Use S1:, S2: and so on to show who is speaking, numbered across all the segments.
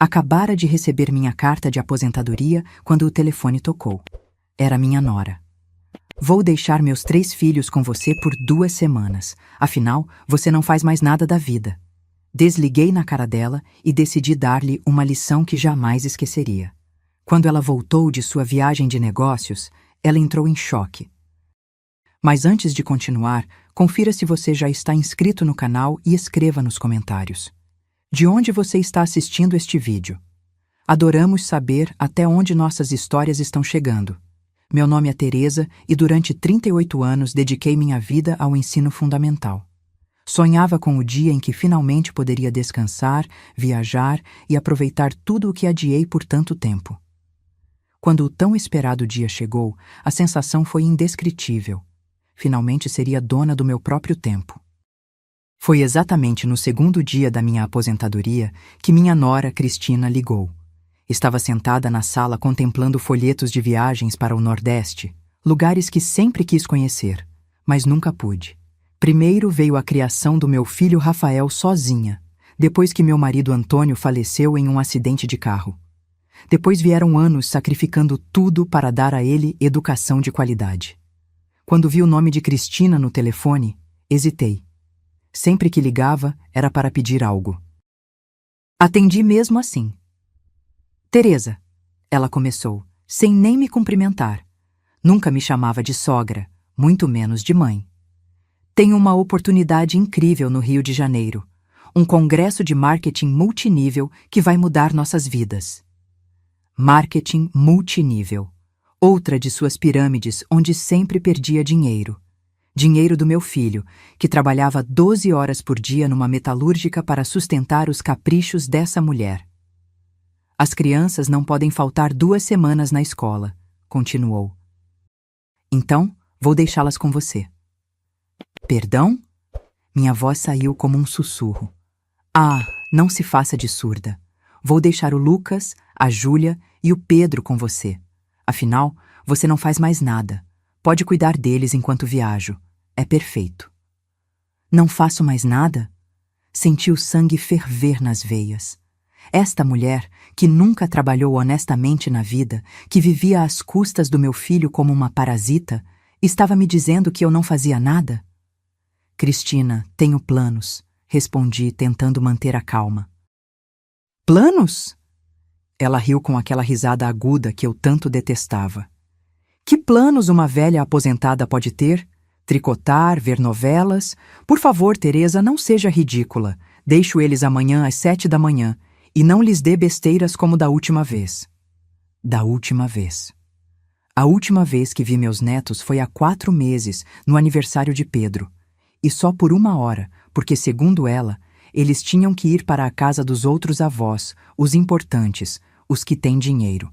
S1: Acabara de receber minha carta de aposentadoria quando o telefone tocou. Era minha nora. Vou deixar meus 3 filhos com você por 2 semanas. Afinal, você não faz mais nada da vida. Desliguei na cara dela e decidi dar-lhe uma lição que jamais esqueceria. Quando ela voltou de sua viagem de negócios, ela entrou em choque. Mas antes de continuar, confira se você já está inscrito no canal e escreva nos comentários. De onde você está assistindo este vídeo? Adoramos saber até onde nossas histórias estão chegando. Meu nome é Teresa e durante 38 anos dediquei minha vida ao ensino fundamental. Sonhava com o dia em que finalmente poderia descansar, viajar e aproveitar tudo o que adiei por tanto tempo. Quando o tão esperado dia chegou, a sensação foi indescritível. Finalmente seria dona do meu próprio tempo. Foi exatamente no 2º dia da minha aposentadoria que minha nora, Cristina, ligou. Estava sentada na sala contemplando folhetos de viagens para o Nordeste, lugares que sempre quis conhecer, mas nunca pude. Primeiro veio a criação do meu filho Rafael sozinha, depois que meu marido Antônio faleceu em um acidente de carro. Depois vieram anos sacrificando tudo para dar a ele educação de qualidade. Quando vi o nome de Cristina no telefone, hesitei. Sempre que ligava, era para pedir algo. Atendi mesmo assim. Teresa, ela começou, sem nem me cumprimentar. Nunca me chamava de sogra, muito menos de mãe. Tenho uma oportunidade incrível no Rio de Janeiro. Um congresso de marketing multinível que vai mudar nossas vidas. Marketing multinível. Outra de suas pirâmides onde sempre perdia dinheiro. Dinheiro do meu filho, que trabalhava 12 horas por dia numa metalúrgica para sustentar os caprichos dessa mulher. As crianças não podem faltar 2 semanas na escola, continuou. Então, vou deixá-las com você. Perdão? Minha voz saiu como um sussurro. Ah, não se faça de surda. Vou deixar o Lucas, a Júlia e o Pedro com você. Afinal, você não faz mais nada. Pode cuidar deles enquanto viajo. É perfeito. Não faço mais nada? Senti o sangue ferver nas veias. Esta mulher, que nunca trabalhou honestamente na vida, que vivia às custas do meu filho como uma parasita, estava me dizendo que eu não fazia nada? Cristina, tenho planos, respondi, tentando manter a calma. Planos? Ela riu com aquela risada aguda que eu tanto detestava. Que planos uma velha aposentada pode ter? Tricotar, ver novelas? Por favor, Teresa, não seja ridícula. Deixo eles amanhã às 7 da manhã e não lhes dê besteiras como da última vez. Da última vez. A última vez que vi meus netos foi há 4 meses, no aniversário de Pedro. E só por 1 hora, porque, segundo ela, eles tinham que ir para a casa dos outros avós, os importantes, os que têm dinheiro.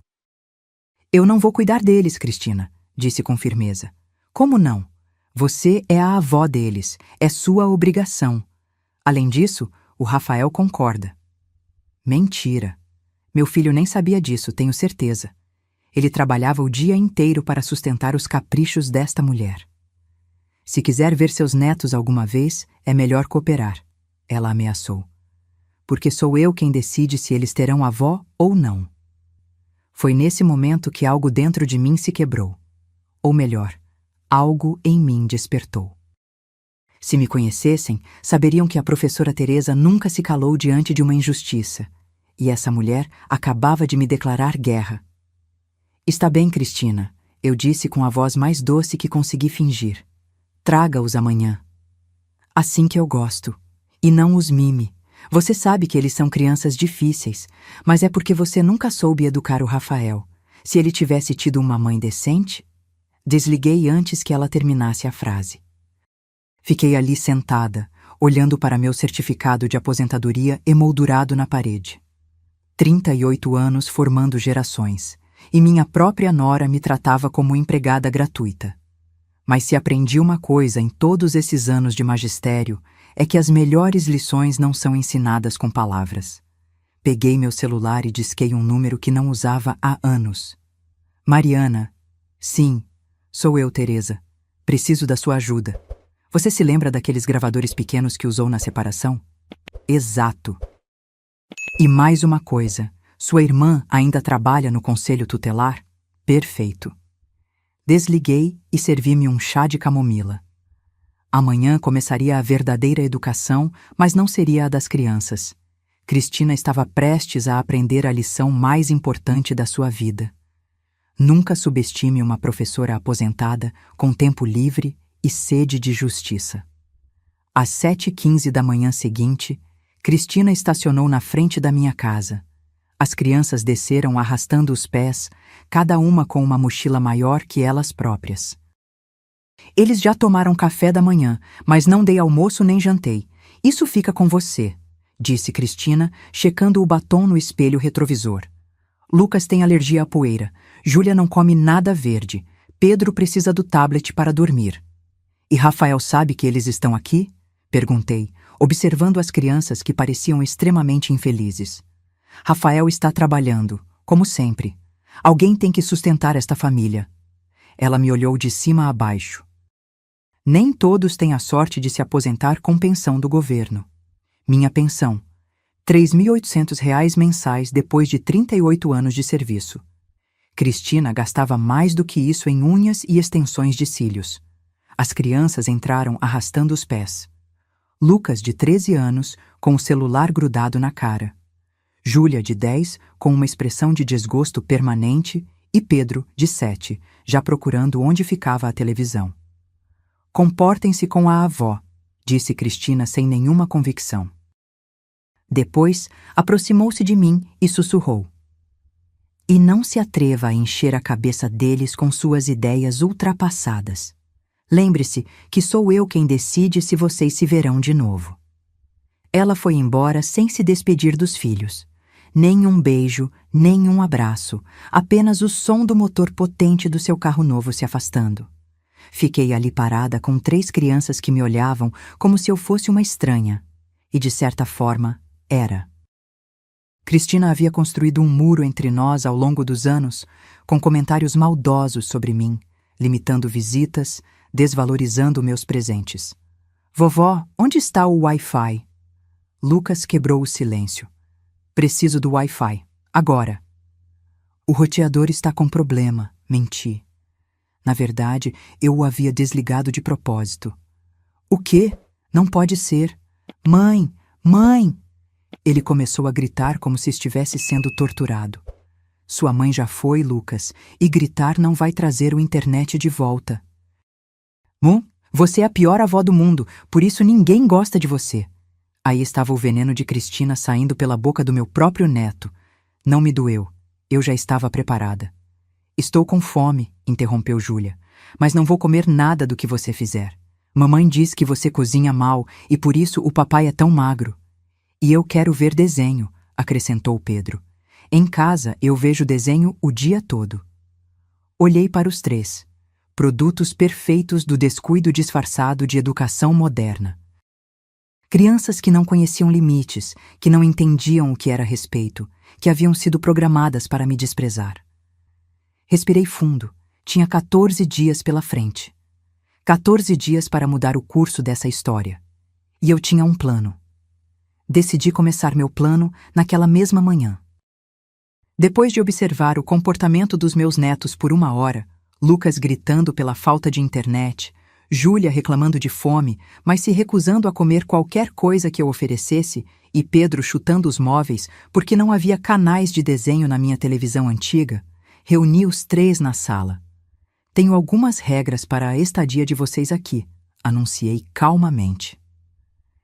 S1: Eu não vou cuidar deles, Cristina, disse com firmeza. Como não? Você é a avó deles, é sua obrigação. Além disso, o Rafael concorda. Mentira. Meu filho nem sabia disso, tenho certeza. Ele trabalhava o dia inteiro para sustentar os caprichos desta mulher. Se quiser ver seus netos alguma vez, é melhor cooperar, ela ameaçou. Porque sou eu quem decide se eles terão avó ou não. Foi nesse momento que algo dentro de mim se quebrou. Ou melhor, algo em mim despertou. Se me conhecessem, saberiam que a professora Teresa nunca se calou diante de uma injustiça, e essa mulher acabava de me declarar guerra. Está bem, Cristina, eu disse com a voz mais doce que consegui fingir. Traga-os amanhã. Assim que eu gosto. E não os mime. Você sabe que eles são crianças difíceis, mas é porque você nunca soube educar o Rafael. Se ele tivesse tido uma mãe decente... Desliguei antes que ela terminasse a frase. Fiquei ali sentada, olhando para meu certificado de aposentadoria emoldurado na parede. 38 anos formando gerações, e minha própria nora me tratava como empregada gratuita. Mas se aprendi uma coisa em todos esses anos de magistério, é que as melhores lições não são ensinadas com palavras. Peguei meu celular e disquei um número que não usava há anos. Mariana. Sim, sou eu, Teresa. Preciso da sua ajuda. Você se lembra daqueles gravadores pequenos que usou na separação? Exato. E mais uma coisa. Sua irmã ainda trabalha no conselho tutelar? Perfeito. Desliguei e servi-me um chá de camomila. Amanhã começaria a verdadeira educação, mas não seria a das crianças. Cristina estava prestes a aprender a lição mais importante da sua vida. Nunca subestime uma professora aposentada com tempo livre e sede de justiça. Às 7h15 da manhã seguinte, Cristina estacionou na frente da minha casa. As crianças desceram arrastando os pés, cada uma com uma mochila maior que elas próprias. Eles já tomaram café da manhã, mas não dei almoço nem jantei. Isso fica com você, disse Cristina, checando o batom no espelho retrovisor. Lucas tem alergia à poeira. Júlia não come nada verde. Pedro precisa do tablet para dormir. E Rafael sabe que eles estão aqui? Perguntei, observando as crianças que pareciam extremamente infelizes. Rafael está trabalhando, como sempre. Alguém tem que sustentar esta família. Ela me olhou de cima a baixo. Nem todos têm a sorte de se aposentar com pensão do governo. Minha pensão, R$ 3.800 mensais depois de 38 anos de serviço. Cristina gastava mais do que isso em unhas e extensões de cílios. As crianças entraram arrastando os pés. Lucas, de 13 anos, com o celular grudado na cara. Júlia, de 10, com uma expressão de desgosto permanente, e Pedro, de 7, já procurando onde ficava a televisão. Comportem-se com a avó, disse Cristina sem nenhuma convicção. Depois, aproximou-se de mim e sussurrou. E não se atreva a encher a cabeça deles com suas ideias ultrapassadas. Lembre-se que sou eu quem decide se vocês se verão de novo. Ela foi embora sem se despedir dos filhos. Nem um beijo, nem um abraço, apenas o som do motor potente do seu carro novo se afastando. Fiquei ali parada com 3 crianças que me olhavam como se eu fosse uma estranha. E, de certa forma, era. Cristina havia construído um muro entre nós ao longo dos anos, com comentários maldosos sobre mim, limitando visitas, desvalorizando meus presentes. Vovó, onde está o Wi-Fi? Lucas quebrou o silêncio. Preciso do Wi-Fi. Agora. O roteador está com problema, menti. Na verdade, eu o havia desligado de propósito. O quê? Não pode ser. Mãe! Mãe! Ele começou a gritar como se estivesse sendo torturado. Sua mãe já foi, Lucas, e gritar não vai trazer o internet de volta. Você é a pior avó do mundo, por isso ninguém gosta de você. Aí estava o veneno de Cristina saindo pela boca do meu próprio neto. Não me doeu. Eu já estava preparada. Estou com fome, interrompeu Júlia, mas não vou comer nada do que você fizer. Mamãe diz que você cozinha mal e por isso o papai é tão magro. E eu quero ver desenho, acrescentou Pedro. Em casa eu vejo desenho o dia todo. Olhei para os 3. Produtos perfeitos do descuido disfarçado de educação moderna. Crianças que não conheciam limites, que não entendiam o que era respeito, que haviam sido programadas para me desprezar. Respirei fundo. Tinha 14 dias pela frente. 14 dias para mudar o curso dessa história. E eu tinha um plano. Decidi começar meu plano naquela mesma manhã. Depois de observar o comportamento dos meus netos por 1 hora, Lucas gritando pela falta de internet, Júlia reclamando de fome, mas se recusando a comer qualquer coisa que eu oferecesse, e Pedro chutando os móveis porque não havia canais de desenho na minha televisão antiga, reuni os 3 na sala. Tenho algumas regras para a estadia de vocês aqui, anunciei calmamente.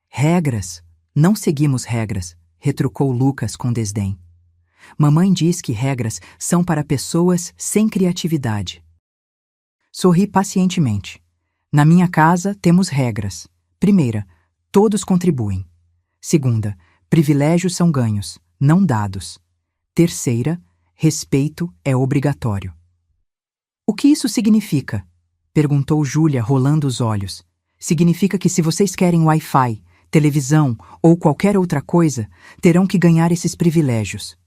S1: Regras? Não seguimos regras, retrucou Lucas com desdém. Mamãe diz que regras são para pessoas sem criatividade. Sorri pacientemente. Na minha casa temos regras. Primeira, todos contribuem. Segunda, privilégios são ganhos, não dados. Terceira, respeito é obrigatório. O que isso significa? Perguntou Júlia, rolando os olhos. Significa que se vocês querem Wi-Fi, televisão ou qualquer outra coisa, terão que ganhar esses privilégios.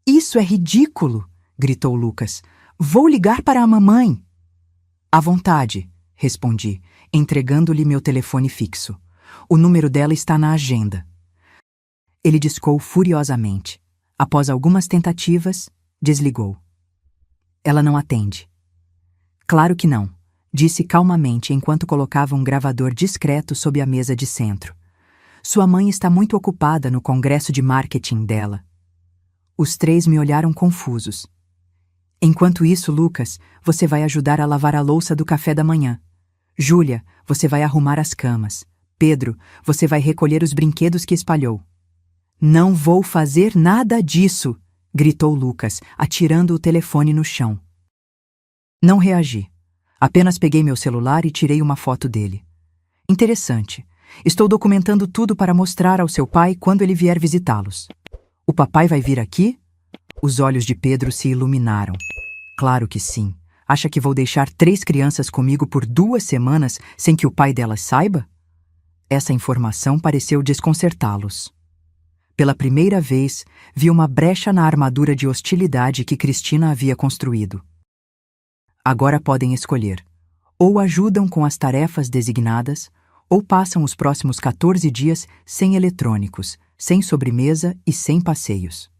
S1: Isso é ridículo! Gritou Lucas. Vou ligar para a mamãe. À vontade, respondi, entregando-lhe meu telefone fixo. O número dela está na agenda. Ele discou furiosamente. Após algumas tentativas, desligou. Ela não atende. Claro que não, disse calmamente enquanto colocava um gravador discreto sob a mesa de centro. Sua mãe está muito ocupada no congresso de marketing dela. Os três me olharam confusos. Enquanto isso, Lucas, você vai ajudar a lavar a louça do café da manhã. Júlia, você vai arrumar as camas. Pedro, você vai recolher os brinquedos que espalhou. Não vou fazer nada disso, gritou Lucas, atirando o telefone no chão. Não reagi. Apenas peguei meu celular e tirei uma foto dele. Interessante. Estou documentando tudo para mostrar ao seu pai quando ele vier visitá-los. O papai vai vir aqui? Os olhos de Pedro se iluminaram. Claro que sim. Acha que vou deixar 3 crianças comigo por 2 semanas sem que o pai delas saiba? Essa informação pareceu desconcertá-los. Pela primeira vez, vi uma brecha na armadura de hostilidade que Cristina havia construído. Agora podem escolher. Ou ajudam com as tarefas designadas, ou passam os próximos 14 dias sem eletrônicos, sem sobremesa e sem passeios.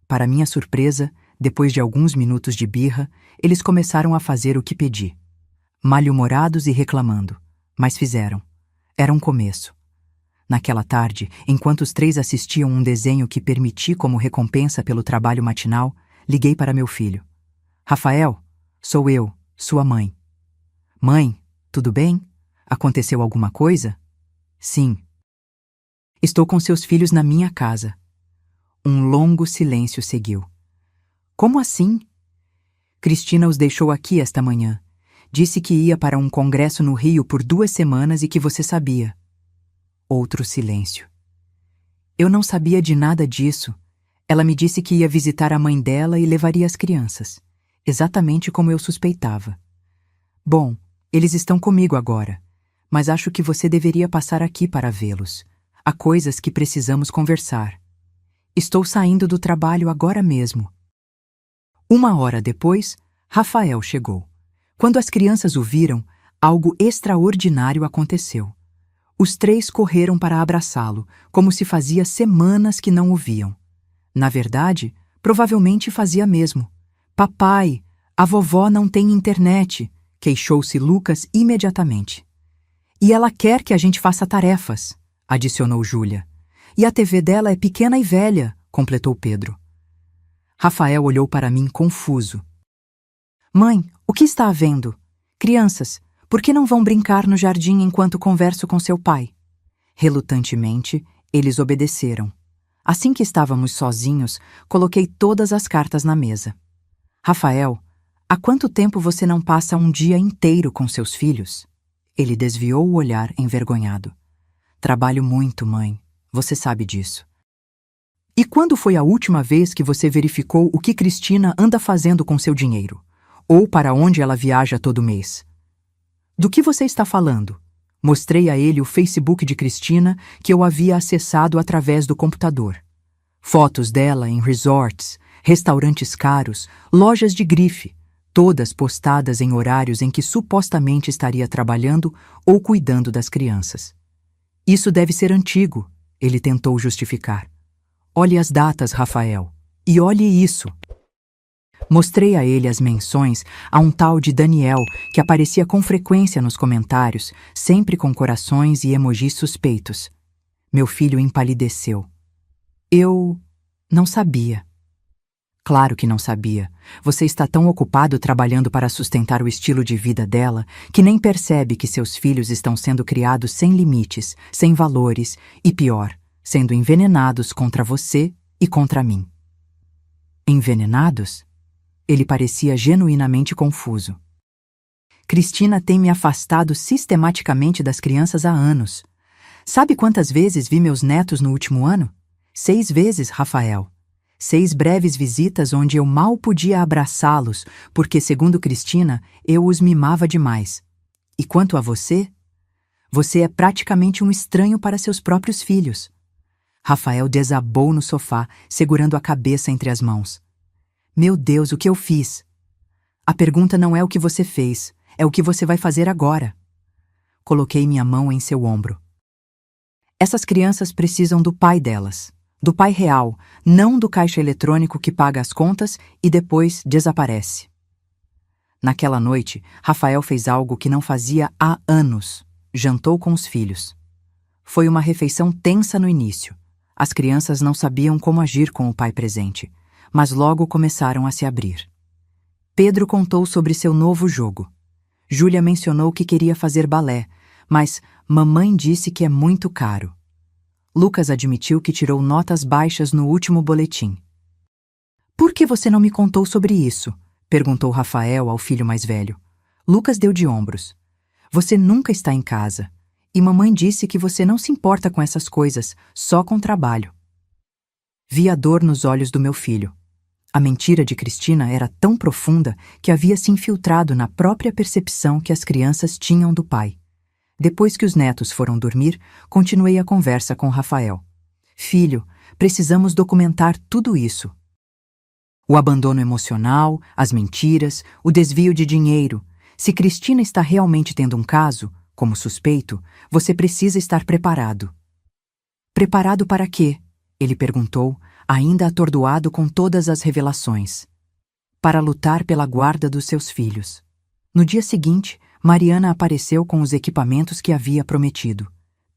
S1: Para minha surpresa, depois de alguns minutos de birra, eles começaram a fazer o que pedi. Mal-humorados e reclamando, mas fizeram. Era um começo. Naquela tarde, enquanto os 3 assistiam um desenho que permiti como recompensa pelo trabalho matinal, liguei para meu filho. Rafael, sou eu, sua mãe. Mãe, tudo bem? Aconteceu alguma coisa? Sim. Estou com seus filhos na minha casa. Um longo silêncio seguiu. Como assim? Cristina os deixou aqui esta manhã. Disse que ia para um congresso no Rio por 2 semanas e que você sabia. Outro silêncio. Eu não sabia de nada disso. Ela me disse que ia visitar a mãe dela e levaria as crianças. Exatamente como eu suspeitava. Bom, eles estão comigo agora, mas acho que você deveria passar aqui para vê-los. Há coisas que precisamos conversar. Estou saindo do trabalho agora mesmo. 1 hora depois, Rafael chegou. Quando as crianças o viram, algo extraordinário aconteceu. Os 3 correram para abraçá-lo, como se fazia semanas que não o viam. Na verdade, provavelmente fazia mesmo. Papai, a vovó não tem internet, queixou-se Lucas imediatamente. E ela quer que a gente faça tarefas, adicionou Júlia. E a TV dela é pequena e velha, completou Pedro. Rafael olhou para mim confuso. Mãe, o que está havendo? Crianças, por que não vão brincar no jardim enquanto converso com seu pai? Relutantemente, eles obedeceram. Assim que estávamos sozinhos, coloquei todas as cartas na mesa. Rafael, há quanto tempo você não passa um dia inteiro com seus filhos? Ele desviou o olhar envergonhado. Trabalho muito, mãe. Você sabe disso. E quando foi a última vez que você verificou o que Cristina anda fazendo com seu dinheiro? Ou para onde ela viaja todo mês? Do que você está falando? Mostrei a ele o Facebook de Cristina que eu havia acessado através do computador. Fotos dela em resorts, restaurantes caros, lojas de grife, todas postadas em horários em que supostamente estaria trabalhando ou cuidando das crianças. Isso deve ser antigo, ele tentou justificar. Olhe as datas, Rafael, e olhe isso. Mostrei a ele as menções a um tal de Daniel que aparecia com frequência nos comentários, sempre com corações e emojis suspeitos. Meu filho empalideceu. Eu não sabia. Claro que não sabia. Você está tão ocupado trabalhando para sustentar o estilo de vida dela que nem percebe que seus filhos estão sendo criados sem limites, sem valores e, pior, sendo envenenados contra você e contra mim. Envenenados? Ele parecia genuinamente confuso. Cristina tem me afastado sistematicamente das crianças há anos. Sabe quantas vezes vi meus netos no último ano? 6 vezes, Rafael. 6 breves visitas onde eu mal podia abraçá-los, porque, segundo Cristina, eu os mimava demais. E quanto a você? Você é praticamente um estranho para seus próprios filhos. Rafael desabou no sofá, segurando a cabeça entre as mãos. Meu Deus, o que eu fiz? A pergunta não é o que você fez, é o que você vai fazer agora. Coloquei minha mão em seu ombro. Essas crianças precisam do pai delas. Do pai real, não do caixa eletrônico que paga as contas e depois desaparece. Naquela noite, Rafael fez algo que não fazia há anos. Jantou com os filhos. Foi uma refeição tensa no início. As crianças não sabiam como agir com o pai presente, mas logo começaram a se abrir. Pedro contou sobre seu novo jogo. Júlia mencionou que queria fazer balé, mas mamãe disse que é muito caro. Lucas admitiu que tirou notas baixas no último boletim. "Por que você não me contou sobre isso?" perguntou Rafael ao filho mais velho. Lucas deu de ombros. "Você nunca está em casa. E mamãe disse que você não se importa com essas coisas, só com trabalho." Vi a dor nos olhos do meu filho. A mentira de Cristina era tão profunda que havia se infiltrado na própria percepção que as crianças tinham do pai. Depois que os netos foram dormir, continuei a conversa com Rafael. "Filho, precisamos documentar tudo isso. O abandono emocional, as mentiras, o desvio de dinheiro. Se Cristina está realmente tendo um caso, como suspeito, você precisa estar preparado." "Preparado para quê?" ele perguntou, ainda atordoado com todas as revelações. "Para lutar pela guarda dos seus filhos." No dia seguinte, Mariana apareceu com os equipamentos que havia prometido.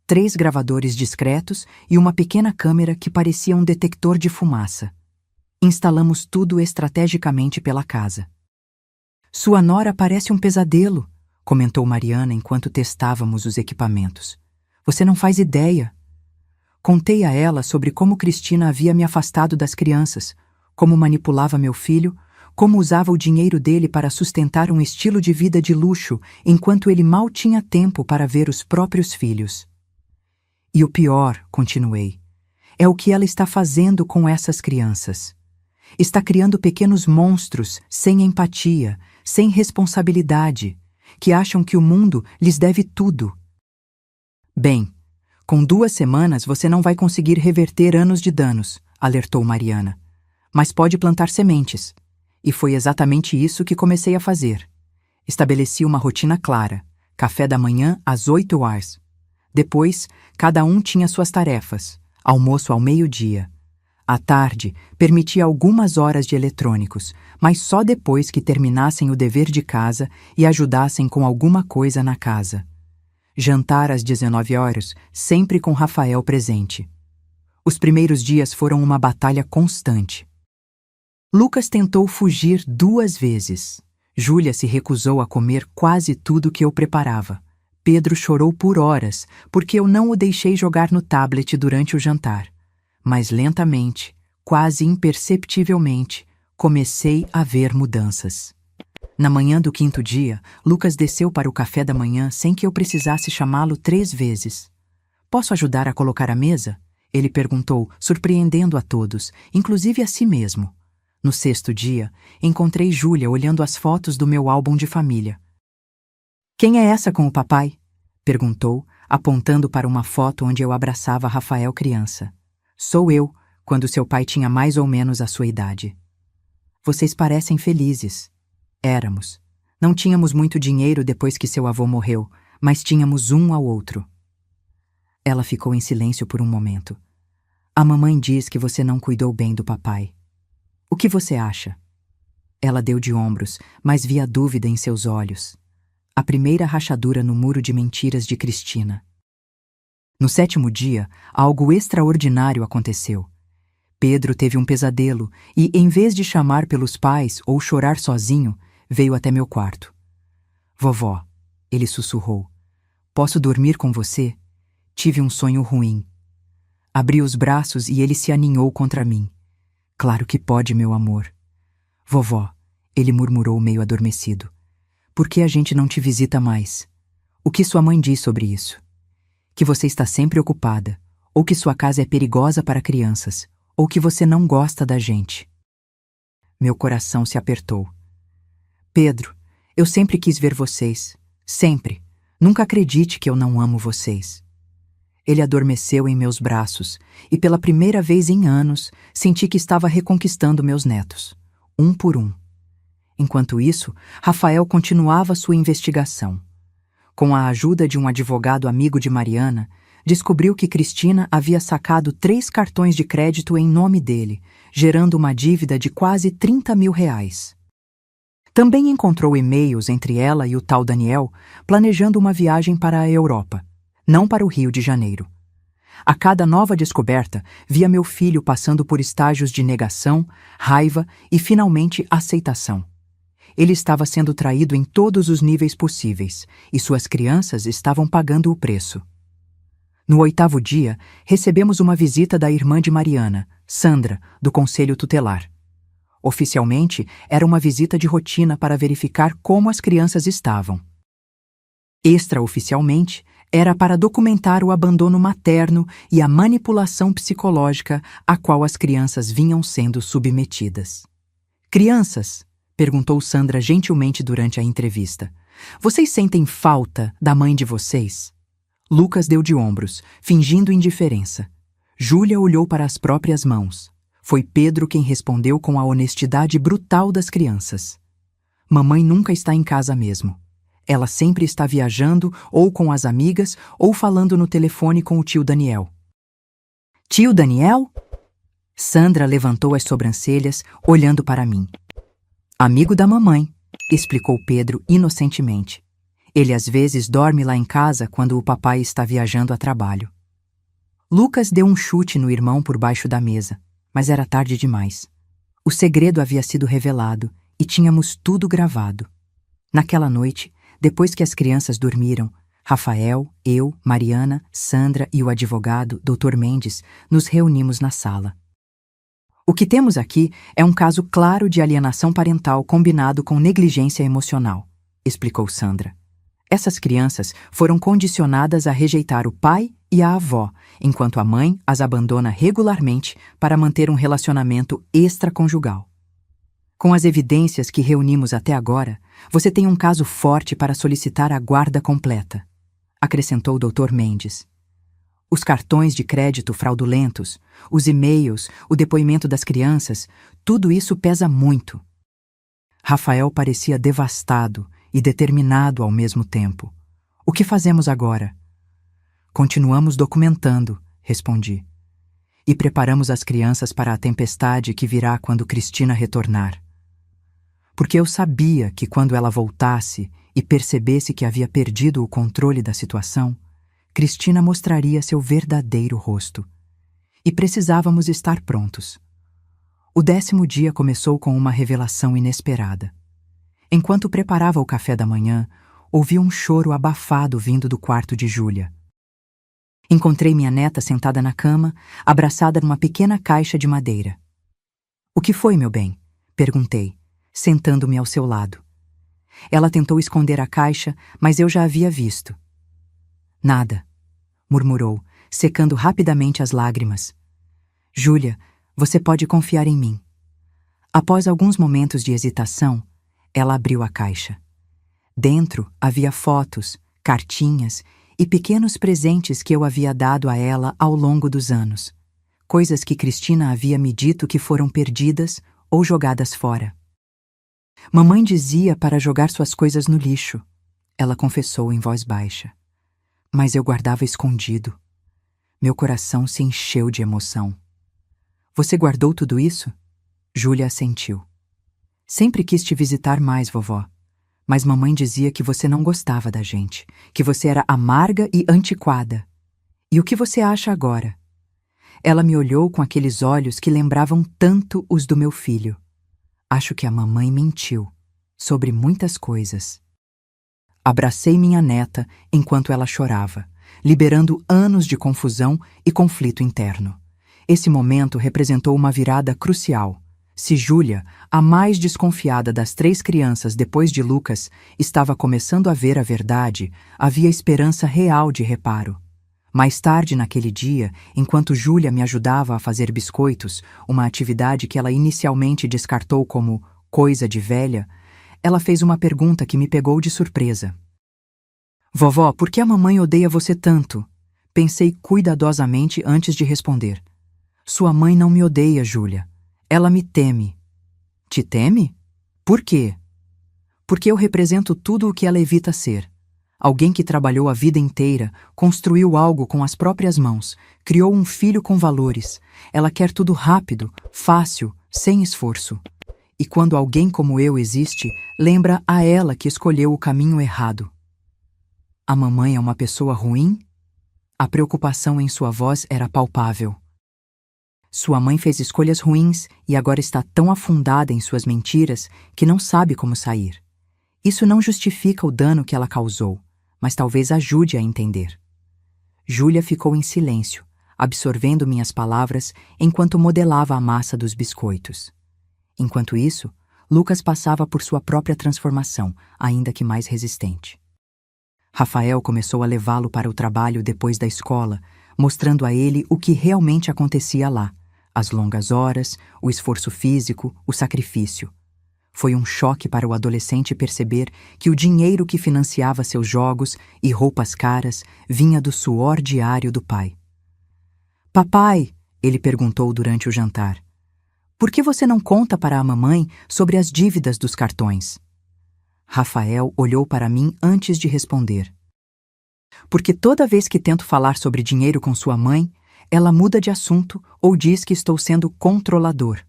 S1: 3 gravadores discretos e uma pequena câmera que parecia um detector de fumaça. Instalamos tudo estrategicamente pela casa. "Sua nora parece um pesadelo", comentou Mariana enquanto testávamos os equipamentos. "Você não faz ideia." Contei a ela sobre como Cristina havia me afastado das crianças, como manipulava meu filho, como usava o dinheiro dele para sustentar um estilo de vida de luxo, enquanto ele mal tinha tempo para ver os próprios filhos. "E o pior", continuei, "é o que ela está fazendo com essas crianças. Está criando pequenos monstros sem empatia, sem responsabilidade, que acham que o mundo lhes deve tudo." "Bem, com 2 semanas você não vai conseguir reverter anos de danos", alertou Mariana. "Mas pode plantar sementes." E foi exatamente isso que comecei a fazer. Estabeleci uma rotina clara: café da manhã às 8 horas. Depois, cada um tinha suas tarefas: almoço ao meio-dia. À tarde, permitia algumas horas de eletrônicos, mas só depois que terminassem o dever de casa e ajudassem com alguma coisa na casa. Jantar às 19 horas, sempre com Rafael presente. Os primeiros dias foram uma batalha constante. Lucas tentou fugir 2 vezes. Júlia se recusou a comer quase tudo que eu preparava. Pedro chorou por horas, porque eu não o deixei jogar no tablet durante o jantar. Mas lentamente, quase imperceptivelmente, comecei a ver mudanças. Na manhã do 5º dia, Lucas desceu para o café da manhã sem que eu precisasse chamá-lo 3 vezes. "Posso ajudar a colocar a mesa?" ele perguntou, surpreendendo a todos, inclusive a si mesmo. No 6º dia, encontrei Júlia olhando as fotos do meu álbum de família. "Quem é essa com o papai?" perguntou, apontando para uma foto onde eu abraçava Rafael criança. "Sou eu, quando seu pai tinha mais ou menos a sua idade." "Vocês parecem felizes." Éramos. Não tínhamos muito dinheiro depois que seu avô morreu, mas tínhamos um ao outro. Ela ficou em silêncio por um momento. "A mamãe diz que você não cuidou bem do papai. O que você acha?" Ela deu de ombros, mas vi a dúvida em seus olhos. A primeira rachadura no muro de mentiras de Cristina. No 7º dia, algo extraordinário aconteceu. Pedro teve um pesadelo e, em vez de chamar pelos pais ou chorar sozinho, veio até meu quarto. "Vovó", ele sussurrou, "posso dormir com você? Tive um sonho ruim." Abri os braços e ele se aninhou contra mim. "Claro que pode, meu amor." "Vovó", ele murmurou meio adormecido, "por que a gente não te visita mais? O que sua mãe diz sobre isso? Que você está sempre ocupada, ou que sua casa é perigosa para crianças, ou que você não gosta da gente." Meu coração se apertou. "Pedro, eu sempre quis ver vocês. Sempre. Nunca acredite que eu não amo vocês." Ele adormeceu em meus braços e, pela primeira vez em anos, senti que estava reconquistando meus netos, um por um. Enquanto isso, Rafael continuava sua investigação. Com a ajuda de um advogado amigo de Mariana, descobriu que Cristina havia sacado 3 cartões de crédito em nome dele, gerando uma dívida de quase R$ 30.000. Também encontrou e-mails entre ela e o tal Daniel, planejando uma viagem para a Europa, não para o Rio de Janeiro. A cada nova descoberta, via meu filho passando por estágios de negação, raiva e, finalmente, aceitação. Ele estava sendo traído em todos os níveis possíveis, e suas crianças estavam pagando o preço. No 8º dia, recebemos uma visita da irmã de Mariana, Sandra, do Conselho Tutelar. Oficialmente, era uma visita de rotina para verificar como as crianças estavam. Extraoficialmente, era para documentar o abandono materno e a manipulação psicológica a qual as crianças vinham sendo submetidas. Crianças, perguntou Sandra gentilmente durante a entrevista, vocês sentem falta da mãe de vocês? Lucas deu de ombros, fingindo indiferença. Júlia olhou para as próprias mãos. Foi Pedro quem respondeu com a honestidade brutal das crianças. Mamãe nunca está em casa mesmo. Ela sempre está viajando, ou com as amigas, ou falando no telefone com o tio Daniel. Tio Daniel? Sandra levantou as sobrancelhas, olhando para mim. Amigo da mamãe, explicou Pedro inocentemente. Ele às vezes dorme lá em casa quando o papai está viajando a trabalho. Lucas deu um chute no irmão por baixo da mesa, mas era tarde demais. O segredo havia sido revelado e tínhamos tudo gravado. Naquela noite, depois que as crianças dormiram, Rafael, eu, Mariana, Sandra e o advogado, Dr. Mendes, nos reunimos na sala. O que temos aqui é um caso claro de alienação parental combinado com negligência emocional, explicou Sandra. Essas crianças foram condicionadas a rejeitar o pai e a avó, enquanto a mãe as abandona regularmente para manter um relacionamento extraconjugal. Com as evidências que reunimos até agora, você tem um caso forte para solicitar a guarda completa, acrescentou o Dr. Mendes. Os cartões de crédito fraudulentos, os e-mails, o depoimento das crianças, tudo isso pesa muito. Rafael parecia devastado e determinado ao mesmo tempo. O que fazemos agora? Continuamos documentando, respondi. E preparamos as crianças para a tempestade que virá quando Cristina retornar. Porque eu sabia que quando ela voltasse e percebesse que havia perdido o controle da situação, Cristina mostraria seu verdadeiro rosto. E precisávamos estar prontos. O 10º dia começou com uma revelação inesperada. Enquanto preparava o café da manhã, ouvi um choro abafado vindo do quarto de Júlia. Encontrei minha neta sentada na cama, abraçada numa pequena caixa de madeira. O que foi, meu bem? Perguntei, sentando-me ao seu lado. Ela tentou esconder a caixa, mas eu já havia visto. Nada, murmurou, secando rapidamente as lágrimas. Júlia, você pode confiar em mim. Após alguns momentos de hesitação, ela abriu a caixa. Dentro havia fotos, cartinhas e pequenos presentes que eu havia dado a ela ao longo dos anos. Coisas que Cristina havia me dito que foram perdidas ou jogadas fora. Mamãe dizia para jogar suas coisas no lixo, ela confessou em voz baixa. Mas eu guardava escondido. Meu coração se encheu de emoção. Você guardou tudo isso? Júlia assentiu. Sempre quis te visitar mais, vovó. Mas mamãe dizia que você não gostava da gente, que você era amarga e antiquada. E o que você acha agora? Ela me olhou com aqueles olhos que lembravam tanto os do meu filho. Acho que a mamãe mentiu, sobre muitas coisas. Abracei minha neta enquanto ela chorava, liberando anos de confusão e conflito interno. Esse momento representou uma virada crucial. Se Júlia, a mais desconfiada das 3 crianças depois de Lucas, estava começando a ver a verdade, havia esperança real de reparo. Mais tarde naquele dia, enquanto Júlia me ajudava a fazer biscoitos, uma atividade que ela inicialmente descartou como coisa de velha, ela fez uma pergunta que me pegou de surpresa. Vovó, por que a mamãe odeia você tanto? Pensei cuidadosamente antes de responder. Sua mãe não me odeia, Júlia. Ela me teme. Te teme? Por quê? Porque eu represento tudo o que ela evita ser. Alguém que trabalhou a vida inteira, construiu algo com as próprias mãos, criou um filho com valores. Ela quer tudo rápido, fácil, sem esforço. E quando alguém como eu existe, lembra a ela que escolheu o caminho errado. A mamãe é uma pessoa ruim? A preocupação em sua voz era palpável. Sua mãe fez escolhas ruins e agora está tão afundada em suas mentiras que não sabe como sair. Isso não justifica o dano que ela causou, mas talvez ajude a entender. Júlia ficou em silêncio, absorvendo minhas palavras enquanto modelava a massa dos biscoitos. Enquanto isso, Lucas passava por sua própria transformação, ainda que mais resistente. Rafael começou a levá-lo para o trabalho depois da escola, mostrando a ele o que realmente acontecia lá: as longas horas, o esforço físico, o sacrifício. Foi um choque para o adolescente perceber que o dinheiro que financiava seus jogos e roupas caras vinha do suor diário do pai. "Papai", ele perguntou durante o jantar, "por que você não conta para a mamãe sobre as dívidas dos cartões?" Rafael olhou para mim antes de responder. "Porque toda vez que tento falar sobre dinheiro com sua mãe, ela muda de assunto ou diz que estou sendo controlador."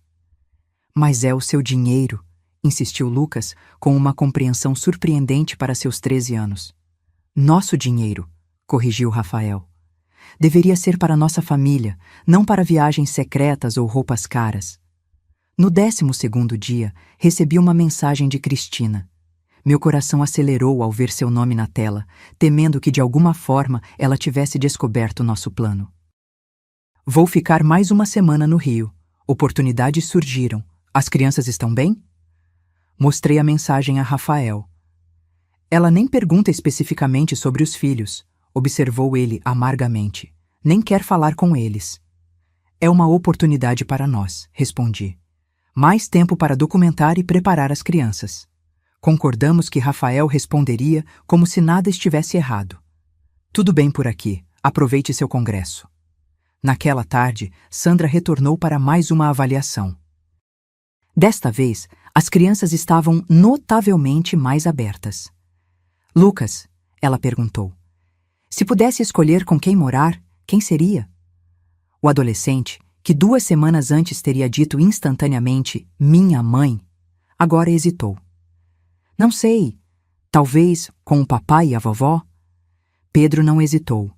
S1: "Mas é o seu dinheiro", insistiu Lucas, com uma compreensão surpreendente para seus 13 anos. "Nosso dinheiro", corrigiu Rafael. "Deveria ser para nossa família, não para viagens secretas ou roupas caras." No 12º dia, recebi uma mensagem de Cristina. Meu coração acelerou ao ver seu nome na tela, temendo que de alguma forma ela tivesse descoberto nosso plano. "Vou ficar mais uma semana no Rio. Oportunidades surgiram. As crianças estão bem?" Mostrei a mensagem a Rafael. "Ela nem pergunta especificamente sobre os filhos", observou ele amargamente. "Nem quer falar com eles." "É uma oportunidade para nós", respondi. "Mais tempo para documentar e preparar as crianças." Concordamos que Rafael responderia como se nada estivesse errado. "Tudo bem por aqui. Aproveite seu congresso." Naquela tarde, Sandra retornou para mais uma avaliação. Desta vez, as crianças estavam notavelmente mais abertas. "Lucas", ela perguntou, "se pudesse escolher com quem morar, quem seria?" O adolescente, que 2 semanas antes teria dito instantaneamente "minha mãe", agora hesitou. "Não sei. Talvez com o papai e a vovó?" Pedro não hesitou.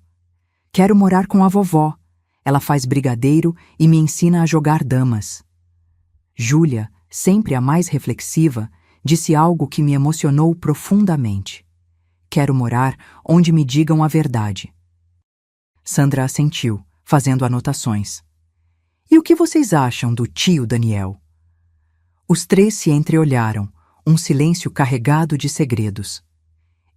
S1: "Quero morar com a vovó. Ela faz brigadeiro e me ensina a jogar damas." Júlia, sempre a mais reflexiva, disse algo que me emocionou profundamente. "Quero morar onde me digam a verdade." Sandra assentiu, fazendo anotações. "E o que vocês acham do tio Daniel?" Os 3 se entreolharam, um silêncio carregado de segredos.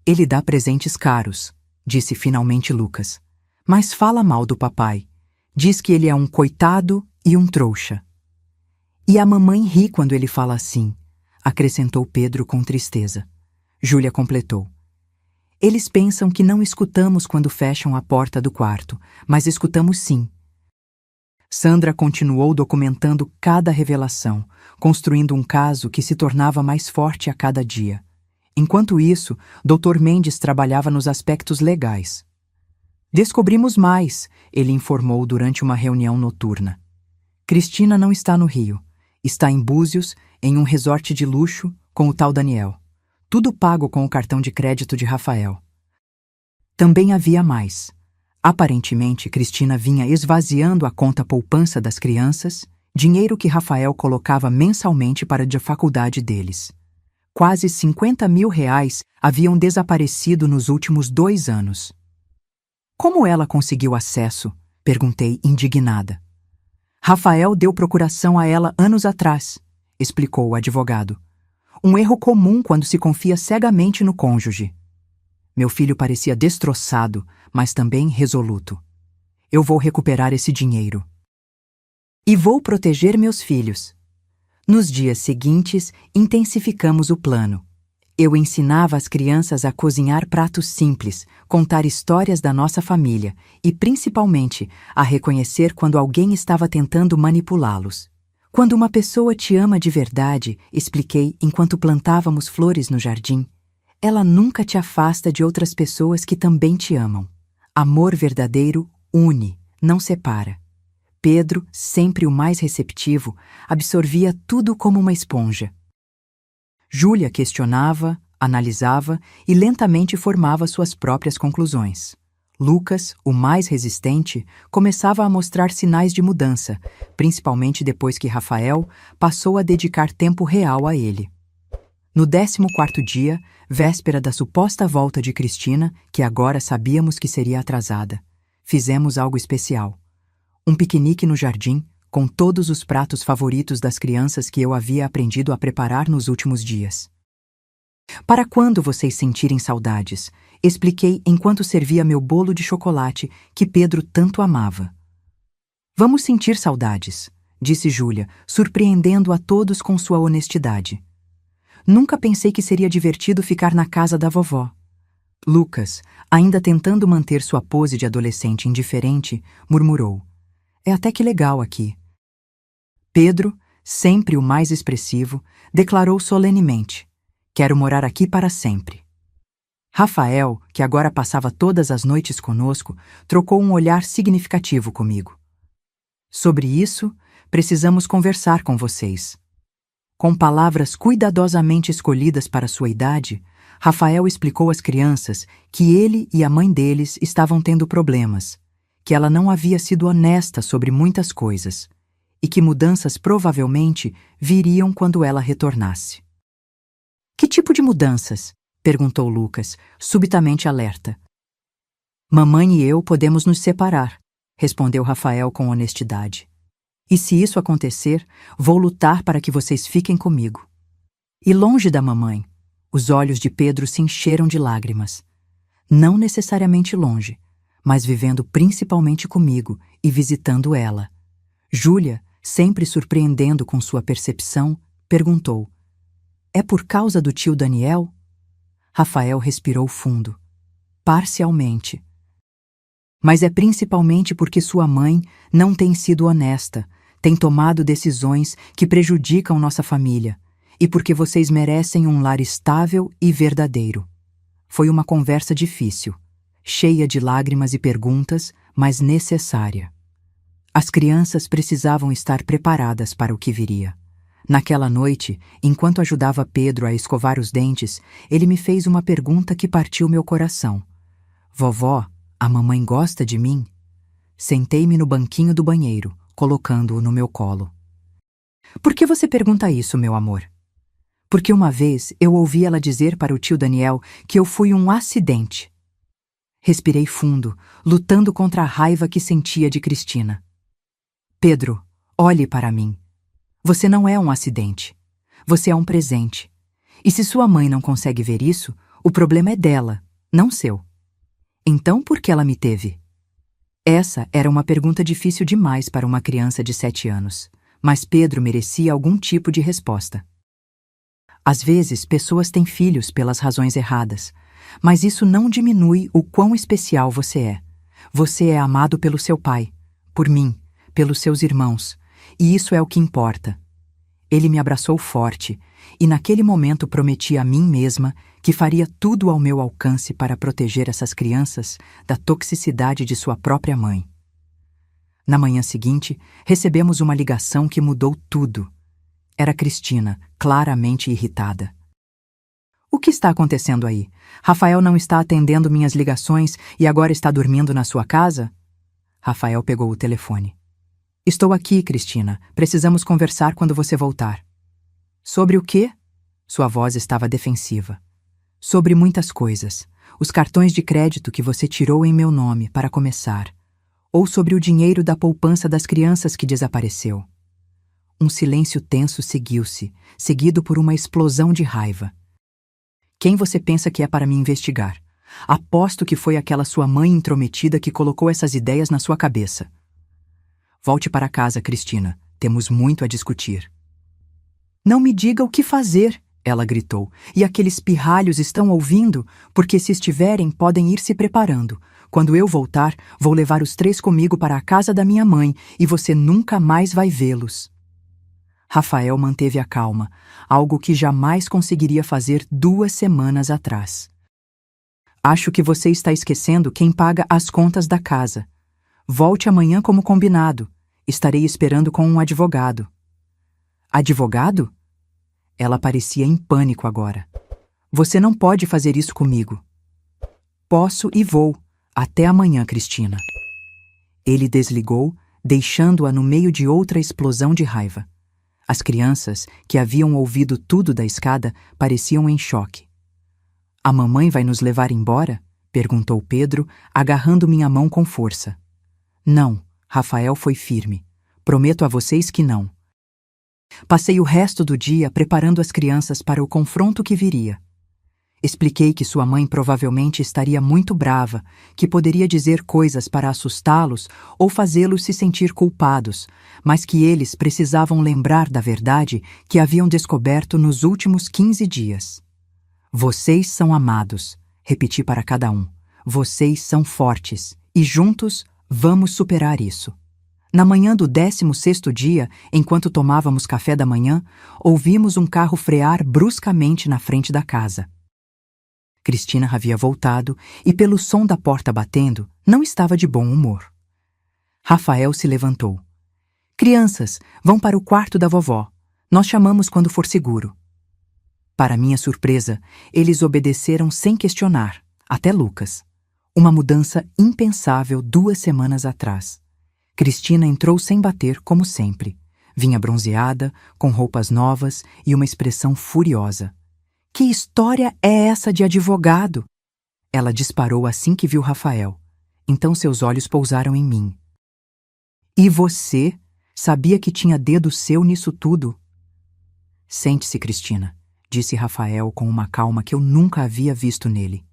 S1: "Ele dá presentes caros", disse finalmente Lucas. "Mas fala mal do papai. Diz que ele é um coitado e um trouxa." "E a mamãe ri quando ele fala assim", acrescentou Pedro com tristeza. Júlia completou. "Eles pensam que não escutamos quando fecham a porta do quarto, mas escutamos sim." Sandra continuou documentando cada revelação, construindo um caso que se tornava mais forte a cada dia. Enquanto isso, Dr. Mendes trabalhava nos aspectos legais. "Descobrimos mais", ele informou durante uma reunião noturna. "Cristina não está no Rio. Está em Búzios, em um resort de luxo, com o tal Daniel. Tudo pago com o cartão de crédito de Rafael." Também havia mais. Aparentemente, Cristina vinha esvaziando a conta poupança das crianças, dinheiro que Rafael colocava mensalmente para a faculdade deles. Quase 50 mil reais haviam desaparecido nos últimos 2 anos. "Como ela conseguiu acesso?" perguntei indignada. "Rafael deu procuração a ela anos atrás", explicou o advogado. "Um erro comum quando se confia cegamente no cônjuge." Meu filho parecia destroçado, mas também resoluto. "Eu vou recuperar esse dinheiro. E vou proteger meus filhos." Nos dias seguintes, intensificamos o plano. Eu ensinava as crianças a cozinhar pratos simples, contar histórias da nossa família e, principalmente, a reconhecer quando alguém estava tentando manipulá-los. "Quando uma pessoa te ama de verdade", expliquei enquanto plantávamos flores no jardim, ela nunca te afasta de outras pessoas que também te amam. Amor verdadeiro une, não separa. Pedro, sempre o mais receptivo, absorvia tudo como uma esponja. Júlia questionava, analisava e lentamente formava suas próprias conclusões. Lucas, o mais resistente, começava a mostrar sinais de mudança, principalmente depois que Rafael passou a dedicar tempo real a ele. No 14º dia, véspera da suposta volta de Cristina, que agora sabíamos que seria atrasada, fizemos algo especial. Um piquenique no jardim, com todos os pratos favoritos das crianças que eu havia aprendido a preparar nos últimos dias. Para quando vocês sentirem saudades, expliquei enquanto servia meu bolo de chocolate que Pedro tanto amava. Vamos sentir saudades, disse Júlia, surpreendendo a todos com sua honestidade. Nunca pensei que seria divertido ficar na casa da vovó. Lucas, ainda tentando manter sua pose de adolescente indiferente, murmurou: é até que legal aqui. Pedro, sempre o mais expressivo, declarou solenemente: quero morar aqui para sempre. Rafael, que agora passava todas as noites conosco, trocou um olhar significativo comigo. Sobre isso, precisamos conversar com vocês. Com palavras cuidadosamente escolhidas para sua idade, Rafael explicou às crianças que ele e a mãe deles estavam tendo problemas, que ela não havia sido honesta sobre muitas coisas e que mudanças provavelmente viriam quando ela retornasse. Que tipo de mudanças? Perguntou Lucas, subitamente alerta. Mamãe e eu podemos nos separar, respondeu Rafael com honestidade. E se isso acontecer, vou lutar para que vocês fiquem comigo. E longe da mamãe, os olhos de Pedro se encheram de lágrimas. Não necessariamente longe, mas vivendo principalmente comigo e visitando ela. Júlia, sempre surpreendendo com sua percepção, perguntou: é por causa do tio Daniel? Rafael respirou fundo. Parcialmente. Mas é principalmente porque sua mãe não tem sido honesta, tem tomado decisões que prejudicam nossa família, e porque vocês merecem um lar estável e verdadeiro. Foi uma conversa difícil, cheia de lágrimas e perguntas, mas necessária. As crianças precisavam estar preparadas para o que viria. Naquela noite, enquanto ajudava Pedro a escovar os dentes, ele me fez uma pergunta que partiu meu coração. Vovó, a mamãe gosta de mim? Sentei-me no banquinho do banheiro, colocando-o no meu colo. Por que você pergunta isso, meu amor? Porque uma vez eu ouvi ela dizer para o tio Daniel que eu fui um acidente. Respirei fundo, lutando contra a raiva que sentia de Cristina. Pedro, olhe para mim. Você não é um acidente. Você é um presente. E se sua mãe não consegue ver isso, o problema é dela, não seu. Então por que ela me teve? Essa era uma pergunta difícil demais para uma criança de 7 anos, mas Pedro merecia algum tipo de resposta. Às vezes, pessoas têm filhos pelas razões erradas, mas isso não diminui o quão especial você é. Você é amado pelo seu pai, por mim, pelos seus irmãos, e isso é o que importa. Ele me abraçou forte, e naquele momento prometi a mim mesma que faria tudo ao meu alcance para proteger essas crianças da toxicidade de sua própria mãe. Na manhã seguinte, recebemos uma ligação que mudou tudo. Era Cristina, claramente irritada. O que está acontecendo aí? Rafael não está atendendo minhas ligações e agora está dormindo na sua casa? Rafael pegou o telefone. Estou aqui, Cristina. Precisamos conversar quando você voltar. Sobre o quê? Sua voz estava defensiva. Sobre muitas coisas. Os cartões de crédito que você tirou em meu nome, para começar. Ou sobre o dinheiro da poupança das crianças que desapareceu. Um silêncio tenso seguiu-se, seguido por uma explosão de raiva. Quem você pensa que é para me investigar? Aposto que foi aquela sua mãe intrometida que colocou essas ideias na sua cabeça. Volte para casa, Cristina. Temos muito a discutir. Não me diga o que fazer, ela gritou. E aqueles pirralhos estão ouvindo? Porque se estiverem, podem ir se preparando. Quando eu voltar, vou levar os 3 comigo para a casa da minha mãe e você nunca mais vai vê-los. Rafael manteve a calma, algo que jamais conseguiria fazer 2 semanas atrás. Acho que você está esquecendo quem paga as contas da casa. Volte amanhã como combinado. Estarei esperando com um advogado. Advogado? Ela parecia em pânico agora. Você não pode fazer isso comigo. Posso e vou. Até amanhã, Cristina. Ele desligou, deixando-a no meio de outra explosão de raiva. As crianças, que haviam ouvido tudo da escada, pareciam em choque. A mamãe vai nos levar embora? Perguntou Pedro, agarrando minha mão com força. Não, Rafael foi firme. Prometo a vocês que não. Passei o resto do dia preparando as crianças para o confronto que viria. Expliquei que sua mãe provavelmente estaria muito brava, que poderia dizer coisas para assustá-los ou fazê-los se sentir culpados, mas que eles precisavam lembrar da verdade que haviam descoberto nos últimos 15 dias. Vocês são amados, repeti para cada um. Vocês são fortes e juntos vamos superar isso. Na manhã do 16º dia, enquanto tomávamos café da manhã, ouvimos um carro frear bruscamente na frente da casa. Cristina havia voltado e, pelo som da porta batendo, não estava de bom humor. Rafael se levantou. Crianças, vão para o quarto da vovó. Nós chamamos quando for seguro. Para minha surpresa, eles obedeceram sem questionar, até Lucas. Uma mudança impensável 2 semanas atrás. Cristina entrou sem bater, como sempre. Vinha bronzeada, com roupas novas e uma expressão furiosa. Que história é essa de advogado? Ela disparou assim que viu Rafael. Então seus olhos pousaram em mim. E você? Sabia que tinha dedo seu nisso tudo? Sente-se, Cristina, disse Rafael com uma calma que eu nunca havia visto nele.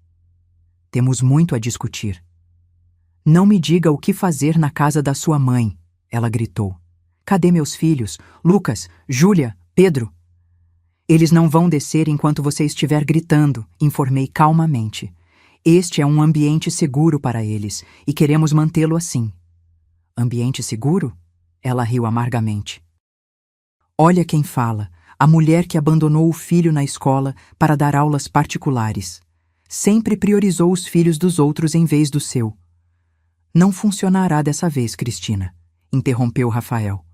S1: Temos muito a discutir. Não me diga o que fazer na casa da sua mãe, ela gritou. Cadê meus filhos? Lucas, Júlia, Pedro? Eles não vão descer enquanto você estiver gritando, informei calmamente. Este é um ambiente seguro para eles e queremos mantê-lo assim. Ambiente seguro? Ela riu amargamente. Olha quem fala, a mulher que abandonou o filho na escola para dar aulas particulares. Sempre priorizou os filhos dos outros em vez do seu. Não funcionará dessa vez, Cristina, interrompeu Rafael.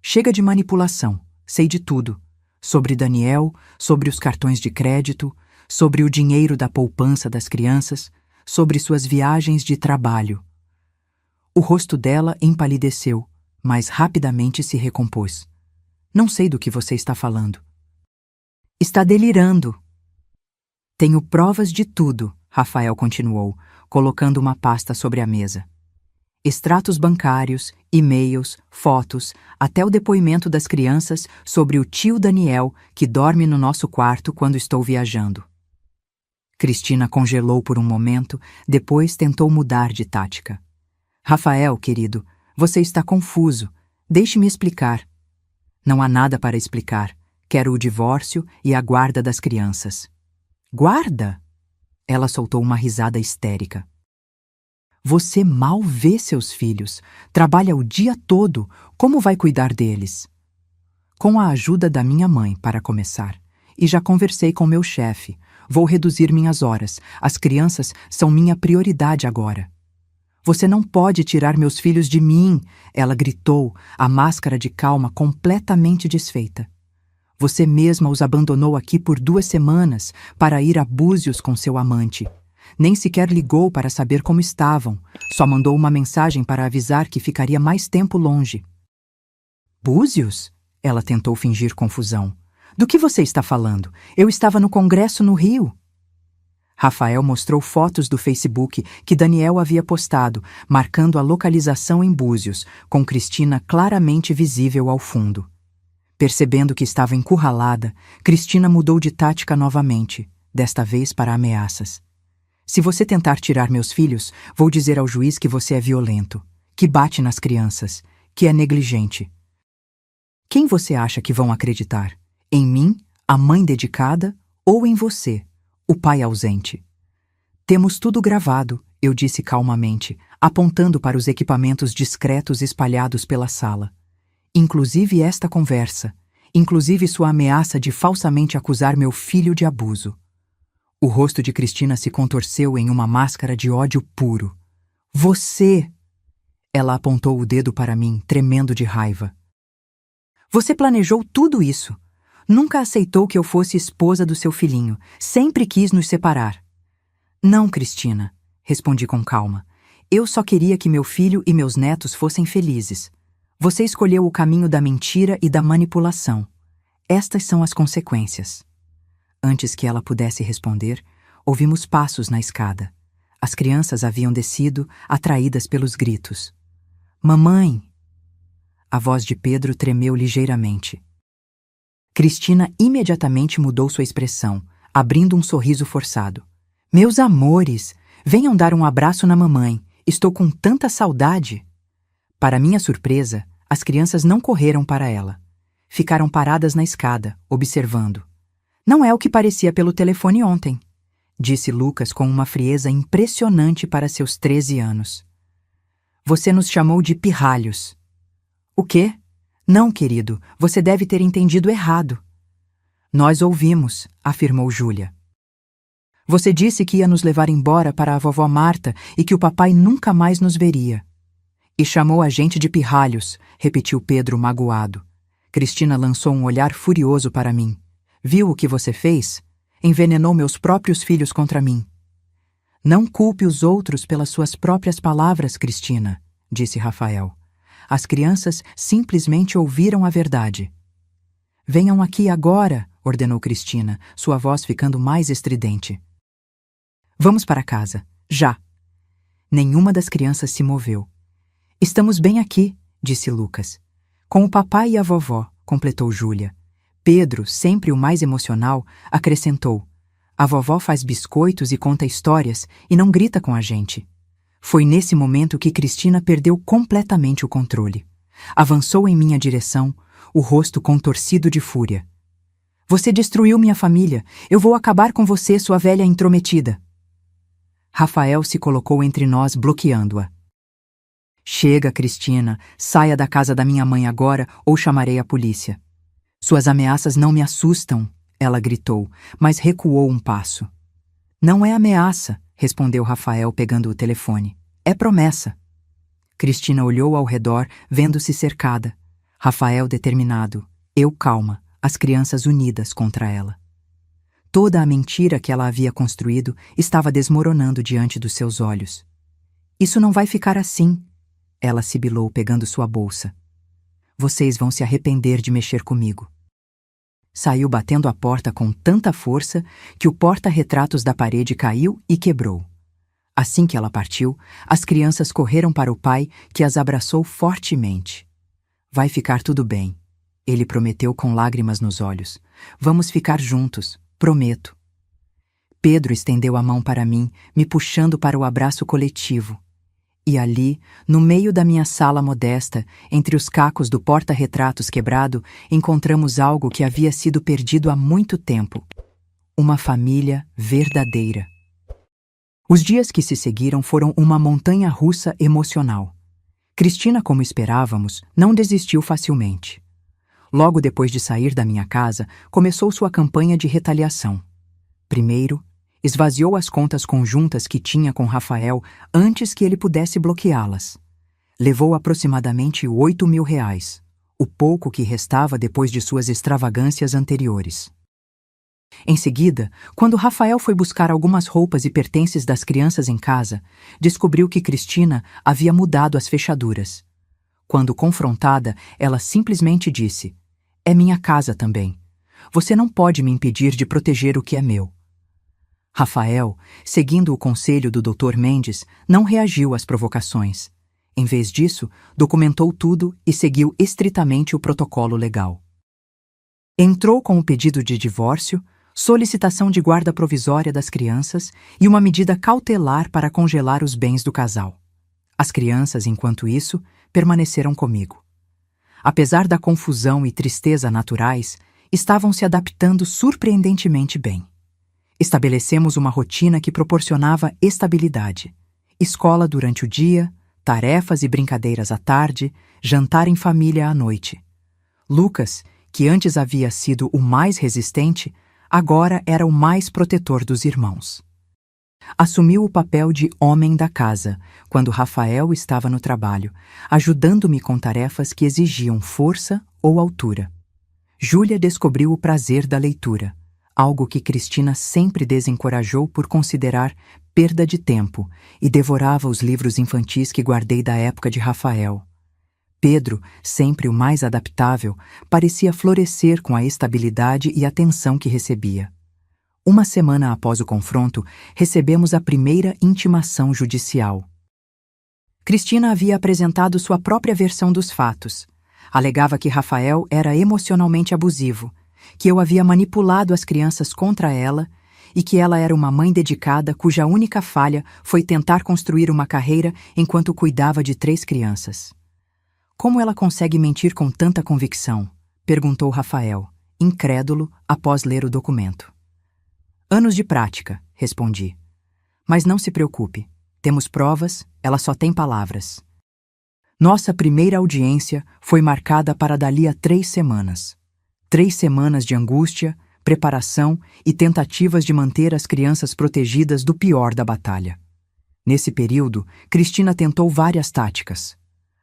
S1: Chega de manipulação, sei de tudo. Sobre Daniel, sobre os cartões de crédito, sobre o dinheiro da poupança das crianças, sobre suas viagens de trabalho. O rosto dela empalideceu, mas rapidamente se recompôs. Não sei do que você está falando. Está delirando. Tenho provas de tudo, Rafael continuou, colocando uma pasta sobre a mesa. Extratos bancários, e-mails, fotos, até o depoimento das crianças sobre o tio Daniel, que dorme no nosso quarto quando estou viajando. Cristina congelou por um momento, depois tentou mudar de tática. Rafael, querido, você está confuso. Deixe-me explicar. Não há nada para explicar. Quero o divórcio e a guarda das crianças. Guarda? Ela soltou uma risada histérica. Você mal vê seus filhos, trabalha o dia todo, como vai cuidar deles? Com a ajuda da minha mãe, para começar. E já conversei com meu chefe. Vou reduzir minhas horas. As crianças são minha prioridade agora. Você não pode tirar meus filhos de mim, ela gritou, a máscara de calma completamente desfeita. Você mesma os abandonou aqui por 2 semanas para ir a Búzios com seu amante. Nem sequer ligou para saber como estavam, só mandou uma mensagem para avisar que ficaria mais tempo longe. Búzios? Ela tentou fingir confusão. Do que você está falando? Eu estava no congresso no Rio. Rafael mostrou fotos do Facebook que Daniel havia postado, marcando a localização em Búzios, com Cristina claramente visível ao fundo. Percebendo que estava encurralada, Cristina mudou de tática novamente, desta vez para ameaças. Se você tentar tirar meus filhos, vou dizer ao juiz que você é violento, que bate nas crianças, que é negligente. Quem você acha que vão acreditar? Em mim, a mãe dedicada, ou em você, o pai ausente? Temos tudo gravado, eu disse calmamente, apontando para os equipamentos discretos espalhados pela sala. Inclusive esta conversa. inclusive sua ameaça de falsamente acusar meu filho de abuso. O rosto de Cristina se contorceu em uma máscara de ódio puro. Você! Ela apontou o dedo para mim, tremendo de raiva. Você planejou tudo isso. Nunca aceitou que eu fosse esposa do seu filhinho. Sempre quis nos separar. Não, Cristina, respondi com calma. Eu só queria que meu filho e meus netos fossem felizes. Você escolheu o caminho da mentira e da manipulação. Estas são as consequências. Antes que ela pudesse responder, ouvimos passos na escada. As crianças haviam descido, atraídas pelos gritos. Mamãe! A voz de Pedro tremeu ligeiramente. Cristina imediatamente mudou sua expressão, abrindo um sorriso forçado. Meus amores, venham dar um abraço na mamãe. Estou com tanta saudade. Para minha surpresa, as crianças não correram para ela. Ficaram paradas na escada, observando. Não é o que parecia pelo telefone ontem, disse Lucas com uma frieza impressionante para seus 13 anos. Você nos chamou de pirralhos. O quê? Não, querido, você deve ter entendido errado. Nós ouvimos, afirmou Júlia. Você disse que ia nos levar embora para a vovó Marta e que o papai nunca mais nos veria. E chamou a gente de pirralhos, repetiu Pedro magoado. Cristina lançou um olhar furioso para mim. Viu o que você fez? Envenenou meus próprios filhos contra mim. Não culpe os outros pelas suas próprias palavras, Cristina, disse Rafael. As crianças simplesmente ouviram a verdade. Venham aqui agora, ordenou Cristina, sua voz ficando mais estridente. Vamos para casa, já. Nenhuma das crianças se moveu. Estamos bem aqui, disse Lucas. Com o papai e a vovó, completou Júlia. Pedro, sempre o mais emocional, acrescentou. A vovó faz biscoitos e conta histórias e não grita com a gente. Foi nesse momento que Cristina perdeu completamente o controle. Avançou em minha direção, o rosto contorcido de fúria. Você destruiu minha família. Eu vou acabar com você, sua velha intrometida. Rafael se colocou entre nós, bloqueando-a. Chega, Cristina, saia da casa da minha mãe agora ou chamarei a polícia. Suas ameaças não me assustam, ela gritou, mas recuou um passo. Não é ameaça, respondeu Rafael pegando o telefone. É promessa. Cristina olhou ao redor, vendo-se cercada. Rafael determinado, eu calma, as crianças unidas contra ela. Toda a mentira que ela havia construído estava desmoronando diante dos seus olhos. Isso não vai ficar assim, ela sibilou pegando sua bolsa. Vocês vão se arrepender de mexer comigo. Saiu batendo a porta com tanta força que o porta-retratos da parede caiu e quebrou. Assim que ela partiu, as crianças correram para o pai, que as abraçou fortemente. Vai ficar tudo bem, ele prometeu com lágrimas nos olhos. Vamos ficar juntos, prometo. Pedro estendeu a mão para mim, me puxando para o abraço coletivo. E ali, no meio da minha sala modesta, entre os cacos do porta-retratos quebrado, encontramos algo que havia sido perdido há muito tempo. Uma família verdadeira. Os dias que se seguiram foram uma montanha-russa emocional. Cristina, como esperávamos, não desistiu facilmente. Logo depois de sair da minha casa, começou sua campanha de retaliação. Primeiro, esvaziou as contas conjuntas que tinha com Rafael antes que ele pudesse bloqueá-las. Levou aproximadamente R$ 8.000, o pouco que restava depois de suas extravagâncias anteriores. Em seguida, quando Rafael foi buscar algumas roupas e pertences das crianças em casa, descobriu que Cristina havia mudado as fechaduras. Quando confrontada, ela simplesmente disse: "É minha casa também. Você não pode me impedir de proteger o que é meu." Rafael, seguindo o conselho do Dr. Mendes, não reagiu às provocações. Em vez disso, documentou tudo e seguiu estritamente o protocolo legal. Entrou com o pedido de divórcio, solicitação de guarda provisória das crianças e uma medida cautelar para congelar os bens do casal. As crianças, enquanto isso, permaneceram comigo. Apesar da confusão e tristeza naturais, estavam se adaptando surpreendentemente bem. Estabelecemos uma rotina que proporcionava estabilidade. Escola durante o dia, tarefas e brincadeiras à tarde, jantar em família à noite. Lucas, que antes havia sido o mais resistente, agora era o mais protetor dos irmãos. Assumiu o papel de homem da casa, quando Rafael estava no trabalho, ajudando-me com tarefas que exigiam força ou altura. Júlia descobriu o prazer da leitura, algo que Cristina sempre desencorajou por considerar perda de tempo, e devorava os livros infantis que guardei da época de Rafael. Pedro, sempre o mais adaptável, parecia florescer com a estabilidade e atenção que recebia. Uma semana após o confronto, recebemos a primeira intimação judicial. Cristina havia apresentado sua própria versão dos fatos. Alegava que Rafael era emocionalmente abusivo, que eu havia manipulado as crianças contra ela e que ela era uma mãe dedicada cuja única falha foi tentar construir uma carreira enquanto cuidava de 3 crianças. Como ela consegue mentir com tanta convicção? Perguntou Rafael, incrédulo, após ler o documento. Anos de prática, respondi. Mas não se preocupe, temos provas, ela só tem palavras. Nossa primeira audiência foi marcada para dali a 3 semanas. 3 semanas de angústia, preparação e tentativas de manter as crianças protegidas do pior da batalha. Nesse período, Cristina tentou várias táticas.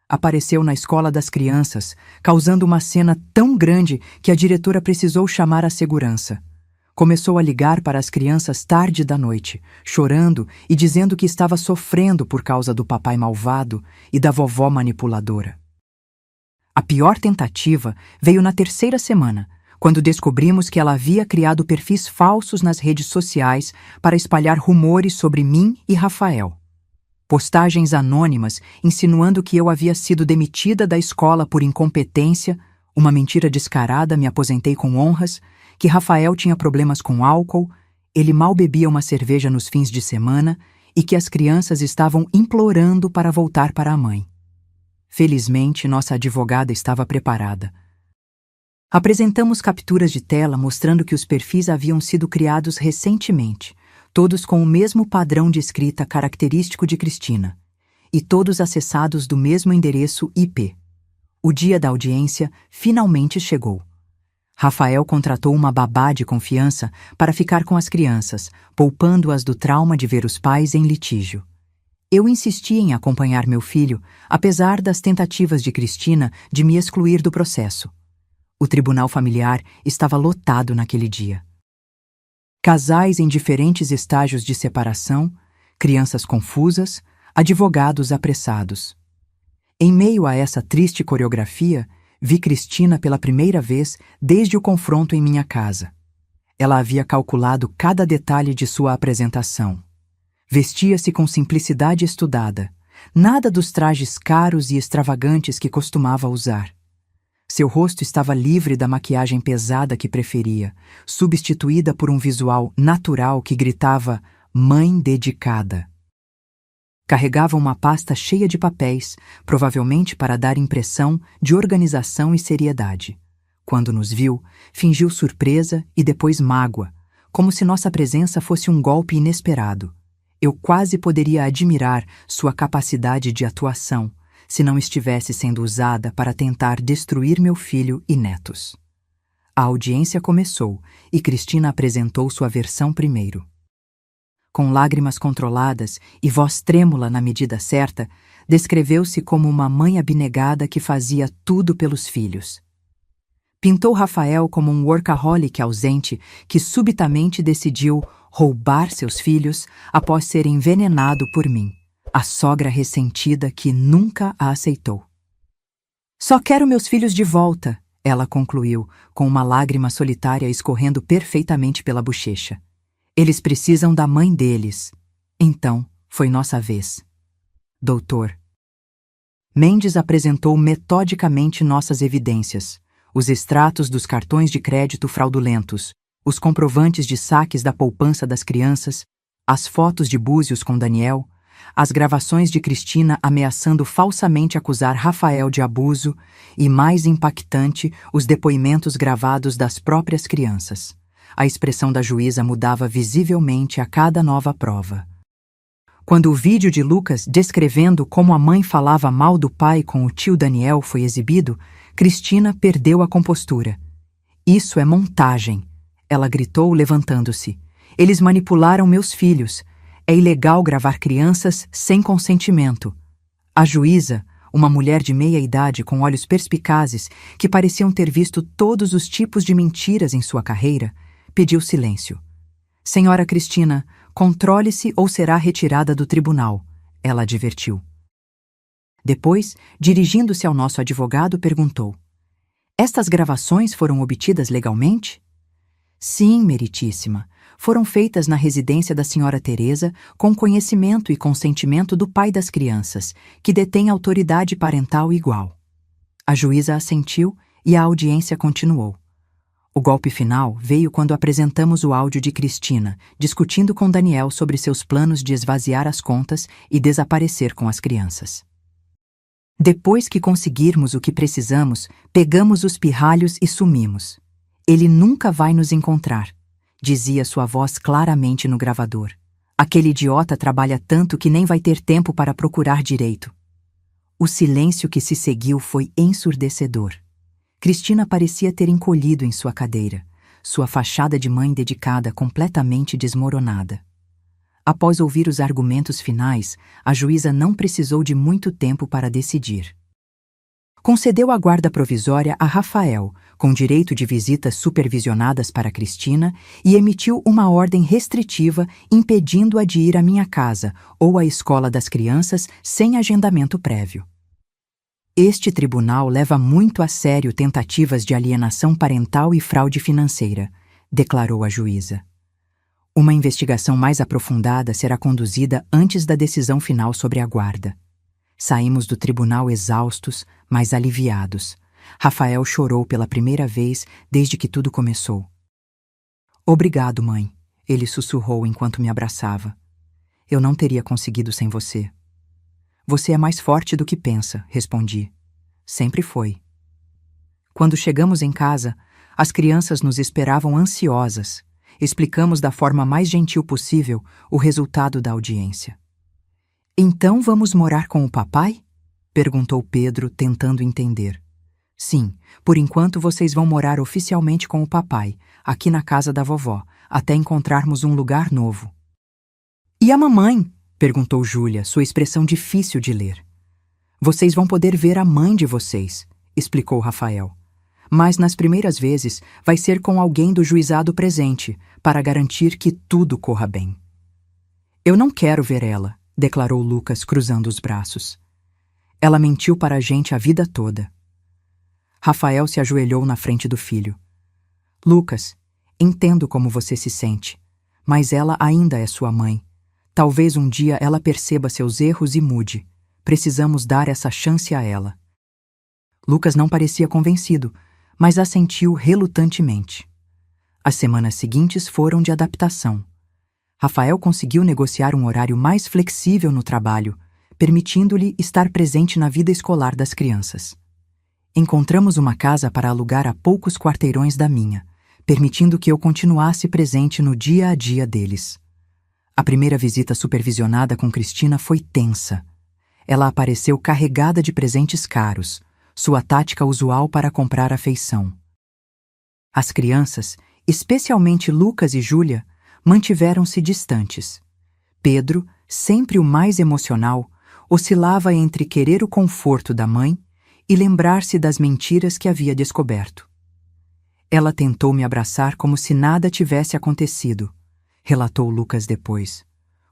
S1: Apareceu na escola das crianças, causando uma cena tão grande que a diretora precisou chamar a segurança. Começou a ligar para as crianças tarde da noite, chorando e dizendo que estava sofrendo por causa do papai malvado e da vovó manipuladora. A pior tentativa veio na 3ª semana, quando descobrimos que ela havia criado perfis falsos nas redes sociais para espalhar rumores sobre mim e Rafael. Postagens anônimas insinuando que eu havia sido demitida da escola por incompetência, uma mentira descarada, me aposentei com honras, que Rafael tinha problemas com álcool, ele mal bebia uma cerveja nos fins de semana e que as crianças estavam implorando para voltar para a mãe. Felizmente, nossa advogada estava preparada. Apresentamos capturas de tela mostrando que os perfis haviam sido criados recentemente, todos com o mesmo padrão de escrita característico de Cristina, e todos acessados do mesmo endereço IP. O dia da audiência finalmente chegou. Rafael contratou uma babá de confiança para ficar com as crianças, poupando-as do trauma de ver os pais em litígio. Eu insisti em acompanhar meu filho, apesar das tentativas de Cristina de me excluir do processo. O tribunal familiar estava lotado naquele dia. Casais em diferentes estágios de separação, crianças confusas, advogados apressados. Em meio a essa triste coreografia, vi Cristina pela primeira vez desde o confronto em minha casa. Ela havia calculado cada detalhe de sua apresentação. Vestia-se com simplicidade estudada, nada dos trajes caros e extravagantes que costumava usar. Seu rosto estava livre da maquiagem pesada que preferia, substituída por um visual natural que gritava "mãe dedicada". Carregava uma pasta cheia de papéis, provavelmente para dar impressão de organização e seriedade. Quando nos viu, fingiu surpresa e depois mágoa, como se nossa presença fosse um golpe inesperado. Eu quase poderia admirar sua capacidade de atuação, se não estivesse sendo usada para tentar destruir meu filho e netos. A audiência começou e Cristina apresentou sua versão primeiro. Com lágrimas controladas e voz trêmula na medida certa, descreveu-se como uma mãe abnegada que fazia tudo pelos filhos. Pintou Rafael como um workaholic ausente que subitamente decidiu roubar seus filhos após ser envenenado por mim, a sogra ressentida que nunca a aceitou. "Só quero meus filhos de volta", ela concluiu, com uma lágrima solitária escorrendo perfeitamente pela bochecha. "Eles precisam da mãe deles." Então, foi nossa vez. Doutor. Mendes apresentou metodicamente nossas evidências, os extratos dos cartões de crédito fraudulentos, os comprovantes de saques da poupança das crianças, as fotos de Búzios com Daniel, as gravações de Cristina ameaçando falsamente acusar Rafael de abuso e, mais impactante, os depoimentos gravados das próprias crianças. A expressão da juíza mudava visivelmente a cada nova prova. Quando o vídeo de Lucas descrevendo como a mãe falava mal do pai com o tio Daniel foi exibido, Cristina perdeu a compostura. Isso é montagem, ela gritou, levantando-se. Eles manipularam meus filhos. É ilegal gravar crianças sem consentimento. A juíza, uma mulher de meia idade com olhos perspicazes, que pareciam ter visto todos os tipos de mentiras em sua carreira, pediu silêncio. Senhora Cristina, controle-se ou será retirada do tribunal, ela advertiu. Depois, dirigindo-se ao nosso advogado, perguntou: estas gravações foram obtidas legalmente? Sim, meritíssima. Foram feitas na residência da senhora Teresa com conhecimento e consentimento do pai das crianças, que detém autoridade parental igual. A juíza assentiu e a audiência continuou. O golpe final veio quando apresentamos o áudio de Cristina, discutindo com Daniel sobre seus planos de esvaziar as contas e desaparecer com as crianças. Depois que conseguirmos o que precisamos, pegamos os pirralhos e sumimos. Ele nunca vai nos encontrar, dizia sua voz claramente no gravador. Aquele idiota trabalha tanto que nem vai ter tempo para procurar direito. O silêncio que se seguiu foi ensurdecedor. Cristina parecia ter encolhido em sua cadeira, sua fachada de mãe dedicada completamente desmoronada. Após ouvir os argumentos finais, a juíza não precisou de muito tempo para decidir. Concedeu a guarda provisória a Rafael, com direito de visitas supervisionadas para Cristina, e emitiu uma ordem restritiva impedindo-a de ir à minha casa ou à escola das crianças sem agendamento prévio. Este tribunal leva muito a sério tentativas de alienação parental e fraude financeira, declarou a juíza. Uma investigação mais aprofundada será conduzida antes da decisão final sobre a guarda. Saímos do tribunal exaustos, mas aliviados. Rafael chorou pela primeira vez desde que tudo começou. Obrigado, mãe, ele sussurrou enquanto me abraçava. Eu não teria conseguido sem você. Você é mais forte do que pensa, respondi. Sempre foi. Quando chegamos em casa, as crianças nos esperavam ansiosas. Explicamos da forma mais gentil possível o resultado da audiência. Então vamos morar com o papai? Perguntou Pedro, tentando entender. Sim, por enquanto vocês vão morar oficialmente com o papai, aqui na casa da vovó, até encontrarmos um lugar novo. E a mamãe? Perguntou Júlia, sua expressão difícil de ler. Vocês vão poder ver a mãe de vocês, explicou Rafael. Mas nas primeiras vezes vai ser com alguém do juizado presente, para garantir que tudo corra bem. Eu não quero ver ela, declarou Lucas, cruzando os braços. Ela mentiu para a gente a vida toda. Rafael se ajoelhou na frente do filho. Lucas, entendo como você se sente, mas ela ainda é sua mãe. Talvez um dia ela perceba seus erros e mude. Precisamos dar essa chance a ela. Lucas não parecia convencido, mas assentiu relutantemente. As semanas seguintes foram de adaptação. Rafael conseguiu negociar um horário mais flexível no trabalho, permitindo-lhe estar presente na vida escolar das crianças. Encontramos uma casa para alugar a poucos quarteirões da minha, permitindo que eu continuasse presente no dia a dia deles. A primeira visita supervisionada com Cristina foi tensa. Ela apareceu carregada de presentes caros, sua tática usual para comprar afeição. As crianças, especialmente Lucas e Júlia, mantiveram-se distantes. Pedro, sempre o mais emocional, oscilava entre querer o conforto da mãe e lembrar-se das mentiras que havia descoberto. Ela tentou me abraçar como se nada tivesse acontecido, relatou Lucas depois,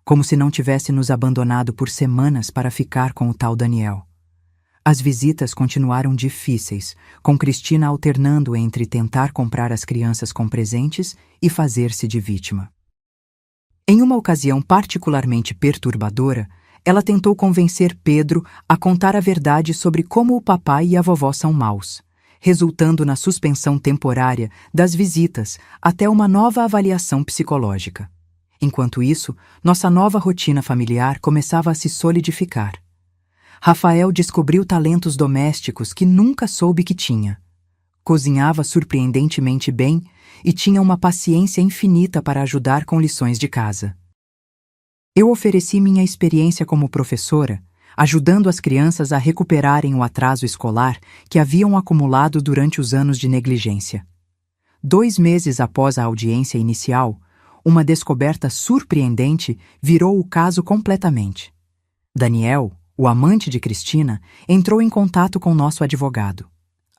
S1: como se não tivesse nos abandonado por semanas para ficar com o tal Daniel. As visitas continuaram difíceis, com Cristina alternando entre tentar comprar as crianças com presentes e fazer-se de vítima. Em uma ocasião particularmente perturbadora, ela tentou convencer Pedro a contar a verdade sobre como o papai e a vovó são maus, resultando na suspensão temporária das visitas até uma nova avaliação psicológica. Enquanto isso, nossa nova rotina familiar começava a se solidificar. Rafael descobriu talentos domésticos que nunca soube que tinha. Cozinhava surpreendentemente bem e tinha uma paciência infinita para ajudar com lições de casa. Eu ofereci minha experiência como professora, ajudando as crianças a recuperarem o atraso escolar que haviam acumulado durante os anos de negligência. 2 meses após a audiência inicial, uma descoberta surpreendente virou o caso completamente. Daniel, o amante de Cristina, entrou em contato com nosso advogado.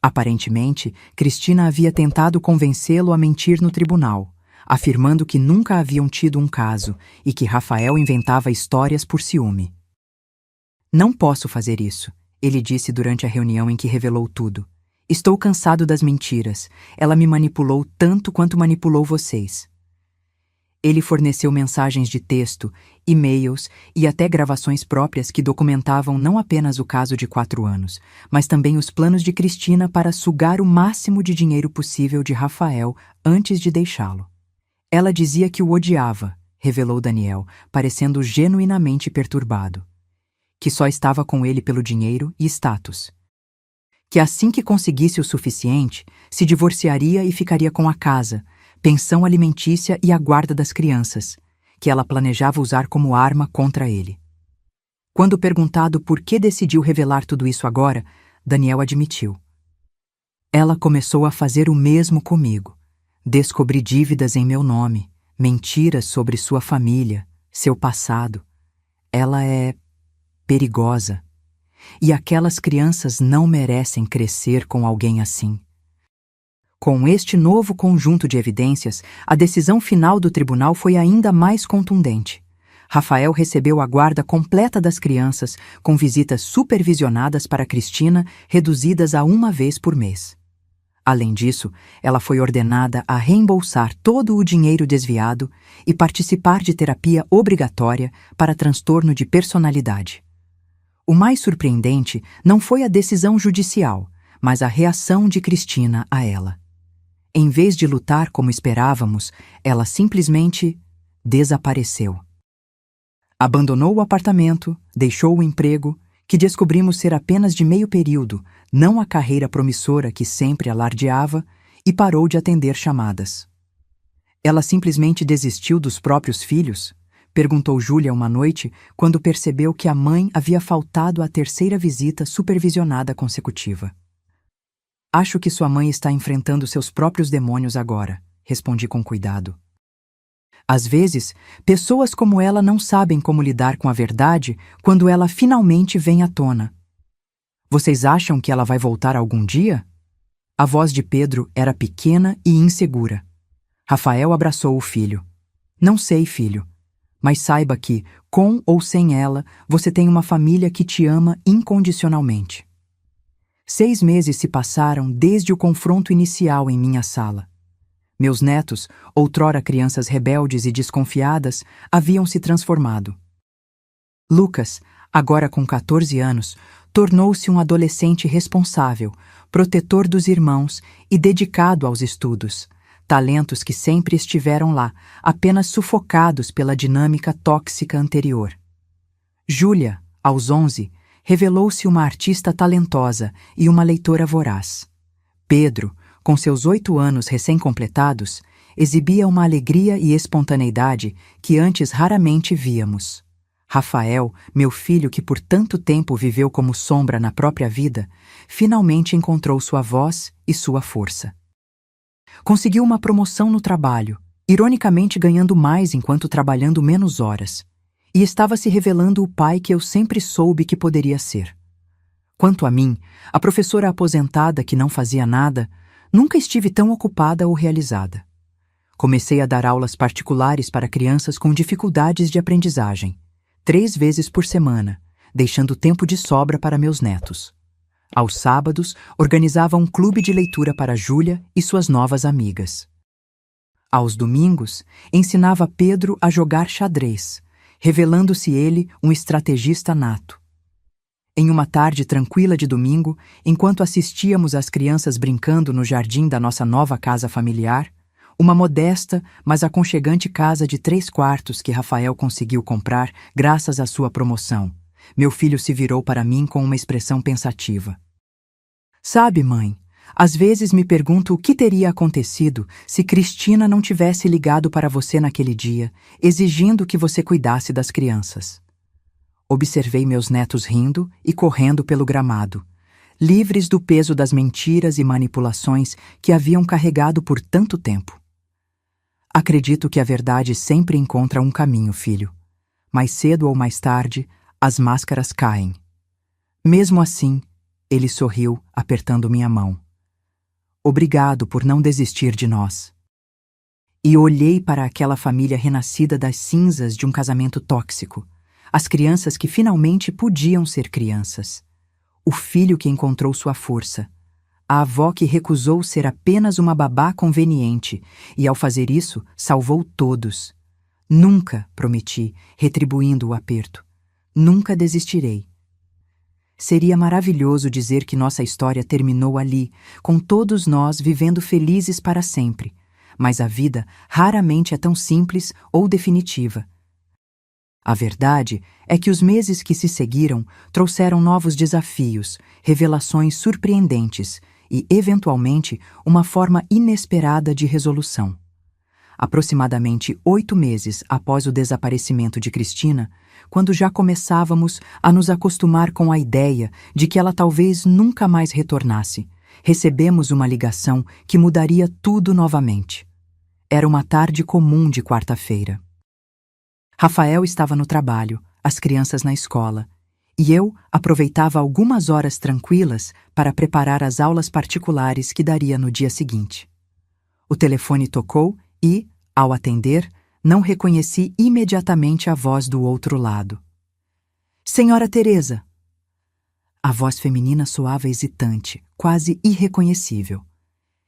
S1: Aparentemente, Cristina havia tentado convencê-lo a mentir no tribunal, afirmando que nunca haviam tido um caso e que Rafael inventava histórias por ciúme. Não posso fazer isso, ele disse durante a reunião em que revelou tudo. Estou cansado das mentiras. Ela me manipulou tanto quanto manipulou vocês. Ele forneceu mensagens de texto, e-mails e até gravações próprias que documentavam não apenas o caso de 4 anos, mas também os planos de Cristina para sugar o máximo de dinheiro possível de Rafael antes de deixá-lo. Ela dizia que o odiava, revelou Daniel, parecendo genuinamente perturbado. Que só estava com ele pelo dinheiro e status. Que assim que conseguisse o suficiente, se divorciaria e ficaria com a casa, pensão alimentícia e a guarda das crianças, que ela planejava usar como arma contra ele. Quando perguntado por que decidiu revelar tudo isso agora, Daniel admitiu. Ela começou a fazer o mesmo comigo. Descobri dívidas em meu nome, mentiras sobre sua família, seu passado. Ela é perigosa. E aquelas crianças não merecem crescer com alguém assim. Com este novo conjunto de evidências, a decisão final do tribunal foi ainda mais contundente. Rafael recebeu a guarda completa das crianças, com visitas supervisionadas para Cristina, reduzidas a 1 vez por mês. Além disso, ela foi ordenada a reembolsar todo o dinheiro desviado e participar de terapia obrigatória para transtorno de personalidade. O mais surpreendente não foi a decisão judicial, mas a reação de Cristina a ela. Em vez de lutar como esperávamos, ela simplesmente desapareceu. Abandonou o apartamento, deixou o emprego, que descobrimos ser apenas de meio período, não a carreira promissora que sempre alardeava, e parou de atender chamadas. Ela simplesmente desistiu dos próprios filhos? Perguntou Júlia uma noite, quando percebeu que a mãe havia faltado à 3ª visita supervisionada consecutiva. Acho que sua mãe está enfrentando seus próprios demônios agora, respondi com cuidado. Às vezes, pessoas como ela não sabem como lidar com a verdade quando ela finalmente vem à tona. Vocês acham que ela vai voltar algum dia? A voz de Pedro era pequena e insegura. Rafael abraçou o filho. Não sei, filho. Mas saiba que, com ou sem ela, você tem uma família que te ama incondicionalmente. 6 meses se passaram desde o confronto inicial em minha sala. Meus netos, outrora crianças rebeldes e desconfiadas, haviam se transformado. Lucas, agora com 14 anos, tornou-se um adolescente responsável, protetor dos irmãos e dedicado aos estudos. Talentos que sempre estiveram lá, apenas sufocados pela dinâmica tóxica anterior. Júlia, aos 11, revelou-se uma artista talentosa e uma leitora voraz. Pedro, com seus 8 anos recém-completados, exibia uma alegria e espontaneidade que antes raramente víamos. Rafael, meu filho que por tanto tempo viveu como sombra na própria vida, finalmente encontrou sua voz e sua força. Conseguiu uma promoção no trabalho, ironicamente ganhando mais enquanto trabalhando menos horas, e estava se revelando o pai que eu sempre soube que poderia ser. Quanto a mim, a professora aposentada que não fazia nada, nunca estive tão ocupada ou realizada. Comecei a dar aulas particulares para crianças com dificuldades de aprendizagem, 3 vezes por semana, deixando tempo de sobra para meus netos. Aos sábados, organizava um clube de leitura para Júlia e suas novas amigas. Aos domingos, ensinava Pedro a jogar xadrez, revelando-se ele um estrategista nato. Em uma tarde tranquila de domingo, enquanto assistíamos às crianças brincando no jardim da nossa nova casa familiar, uma modesta, mas aconchegante casa de 3 quartos que Rafael conseguiu comprar graças à sua promoção, meu filho se virou para mim com uma expressão pensativa. Sabe, mãe, às vezes me pergunto o que teria acontecido se Cristina não tivesse ligado para você naquele dia, exigindo que você cuidasse das crianças. Observei meus netos rindo e correndo pelo gramado. livres do peso das mentiras e manipulações que haviam carregado por tanto tempo. Acredito que a verdade sempre encontra um caminho, filho. Mais cedo ou mais tarde, as máscaras caem. Mesmo assim, ele sorriu, apertando minha mão. Obrigado por não desistir de nós. E olhei para aquela família renascida das cinzas de um casamento tóxico. As crianças que finalmente podiam ser crianças. O filho que encontrou sua força. A avó que recusou ser apenas uma babá conveniente e, ao fazer isso, salvou todos. Nunca, prometi, retribuindo o aperto. Nunca desistirei. Seria maravilhoso dizer que nossa história terminou ali, com todos nós vivendo felizes para sempre. Mas a vida raramente é tão simples ou definitiva. A verdade é que os meses que se seguiram trouxeram novos desafios, revelações surpreendentes e, eventualmente, uma forma inesperada de resolução. Aproximadamente 8 meses após o desaparecimento de Cristina, quando já começávamos a nos acostumar com a ideia de que ela talvez nunca mais retornasse, recebemos uma ligação que mudaria tudo novamente. Era uma tarde comum de quarta-feira. Rafael estava no trabalho, as crianças na escola, e eu aproveitava algumas horas tranquilas para preparar as aulas particulares que daria no dia seguinte. O telefone tocou e, ao atender, não reconheci imediatamente a voz do outro lado. Senhora Teresa! A voz feminina soava hesitante, quase irreconhecível.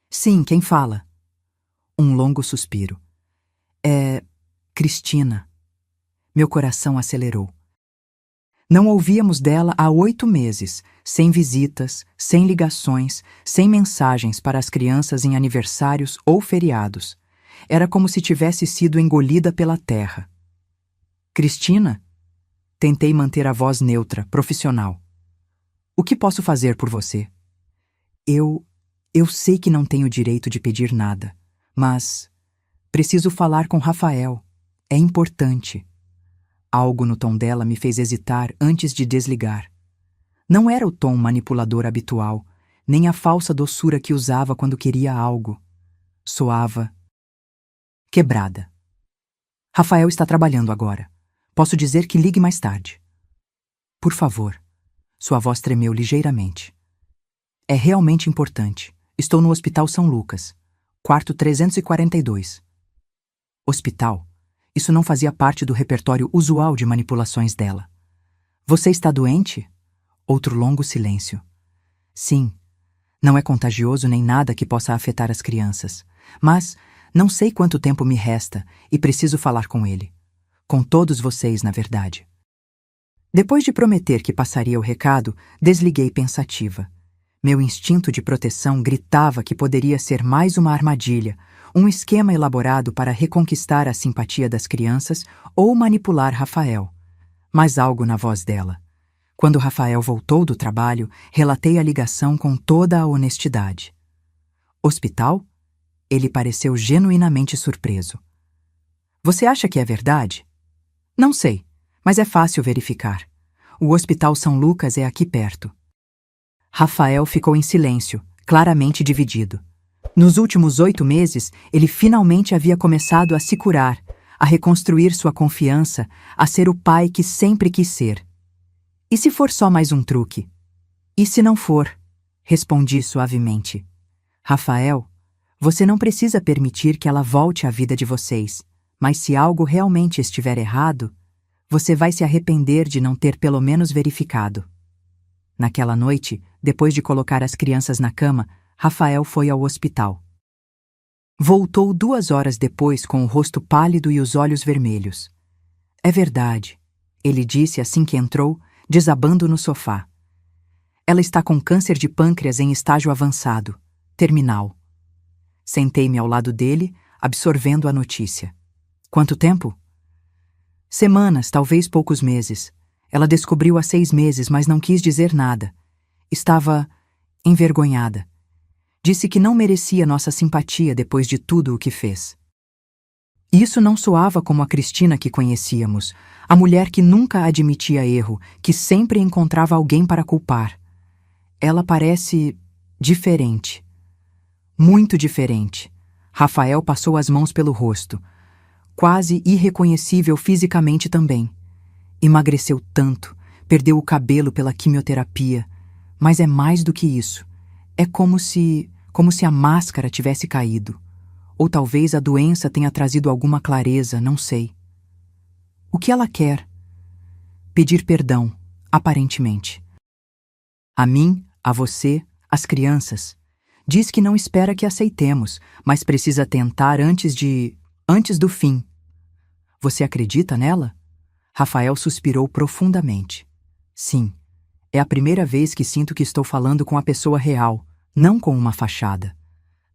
S1: Sim, quem fala? Um longo suspiro. É Cristina. Meu coração acelerou. Não ouvíamos dela há 8 meses, sem visitas, sem ligações, sem mensagens para as crianças em aniversários ou feriados. Era como se tivesse sido engolida pela terra. Cristina? Tentei manter a voz neutra, profissional. O que posso fazer por você? Eu sei que não tenho direito de pedir nada, mas preciso falar com Rafael. É importante. Algo no tom dela me fez hesitar antes de desligar. Não era o tom manipulador habitual, nem a falsa doçura que usava quando queria algo. Soava quebrada. Rafael está trabalhando agora. Posso dizer que ligue mais tarde. Por favor. Sua voz tremeu ligeiramente. É realmente importante. Estou no Hospital São Lucas, quarto 342. Hospital? Isso não fazia parte do repertório usual de manipulações dela. Você está doente? Outro longo silêncio. Sim. Não é contagioso nem nada que possa afetar as crianças. Mas não sei quanto tempo me resta e preciso falar com ele. Com todos vocês, na verdade. Depois de prometer que passaria o recado, desliguei pensativa. Meu instinto de proteção gritava que poderia ser mais uma armadilha, um esquema elaborado para reconquistar a simpatia das crianças ou manipular Rafael. Mas algo na voz dela. Quando Rafael voltou do trabalho, relatei a ligação com toda a honestidade. Hospital? Ele pareceu genuinamente surpreso. Você acha que é verdade? Não sei, mas é fácil verificar. O Hospital São Lucas é aqui perto. Rafael ficou em silêncio, claramente dividido. Nos últimos 8 meses, ele finalmente havia começado a se curar, a reconstruir sua confiança, a ser o pai que sempre quis ser. E se for só mais um truque? E se não for? Respondi suavemente. Rafael, você não precisa permitir que ela volte à vida de vocês, mas se algo realmente estiver errado, você vai se arrepender de não ter pelo menos verificado. Naquela noite, depois de colocar as crianças na cama, Rafael foi ao hospital. Voltou 2 horas depois com o rosto pálido e os olhos vermelhos. É verdade, ele disse assim que entrou, desabando no sofá. Ela está com câncer de pâncreas em estágio avançado, terminal. Sentei-me ao lado dele, absorvendo a notícia. Quanto tempo? Semanas, talvez poucos meses. Ela descobriu há 6 meses, mas não quis dizer nada. Estava envergonhada. Disse que não merecia nossa simpatia depois de tudo o que fez. Isso não soava como a Cristina que conhecíamos, a mulher que nunca admitia erro, que sempre encontrava alguém para culpar. ela parece diferente. Muito diferente. Rafael passou as mãos pelo rosto. Quase irreconhecível fisicamente também. Emagreceu tanto, perdeu o cabelo pela quimioterapia. Mas é mais do que isso. É como se a máscara tivesse caído. Ou talvez a doença tenha trazido alguma clareza, não sei. O que ela quer? Pedir perdão, aparentemente. A mim, a você, às crianças. Diz que não espera que aceitemos, mas precisa tentar antes do fim. Você acredita nela? Rafael suspirou profundamente. Sim, é a primeira vez que sinto que estou falando com a pessoa real, não com uma fachada.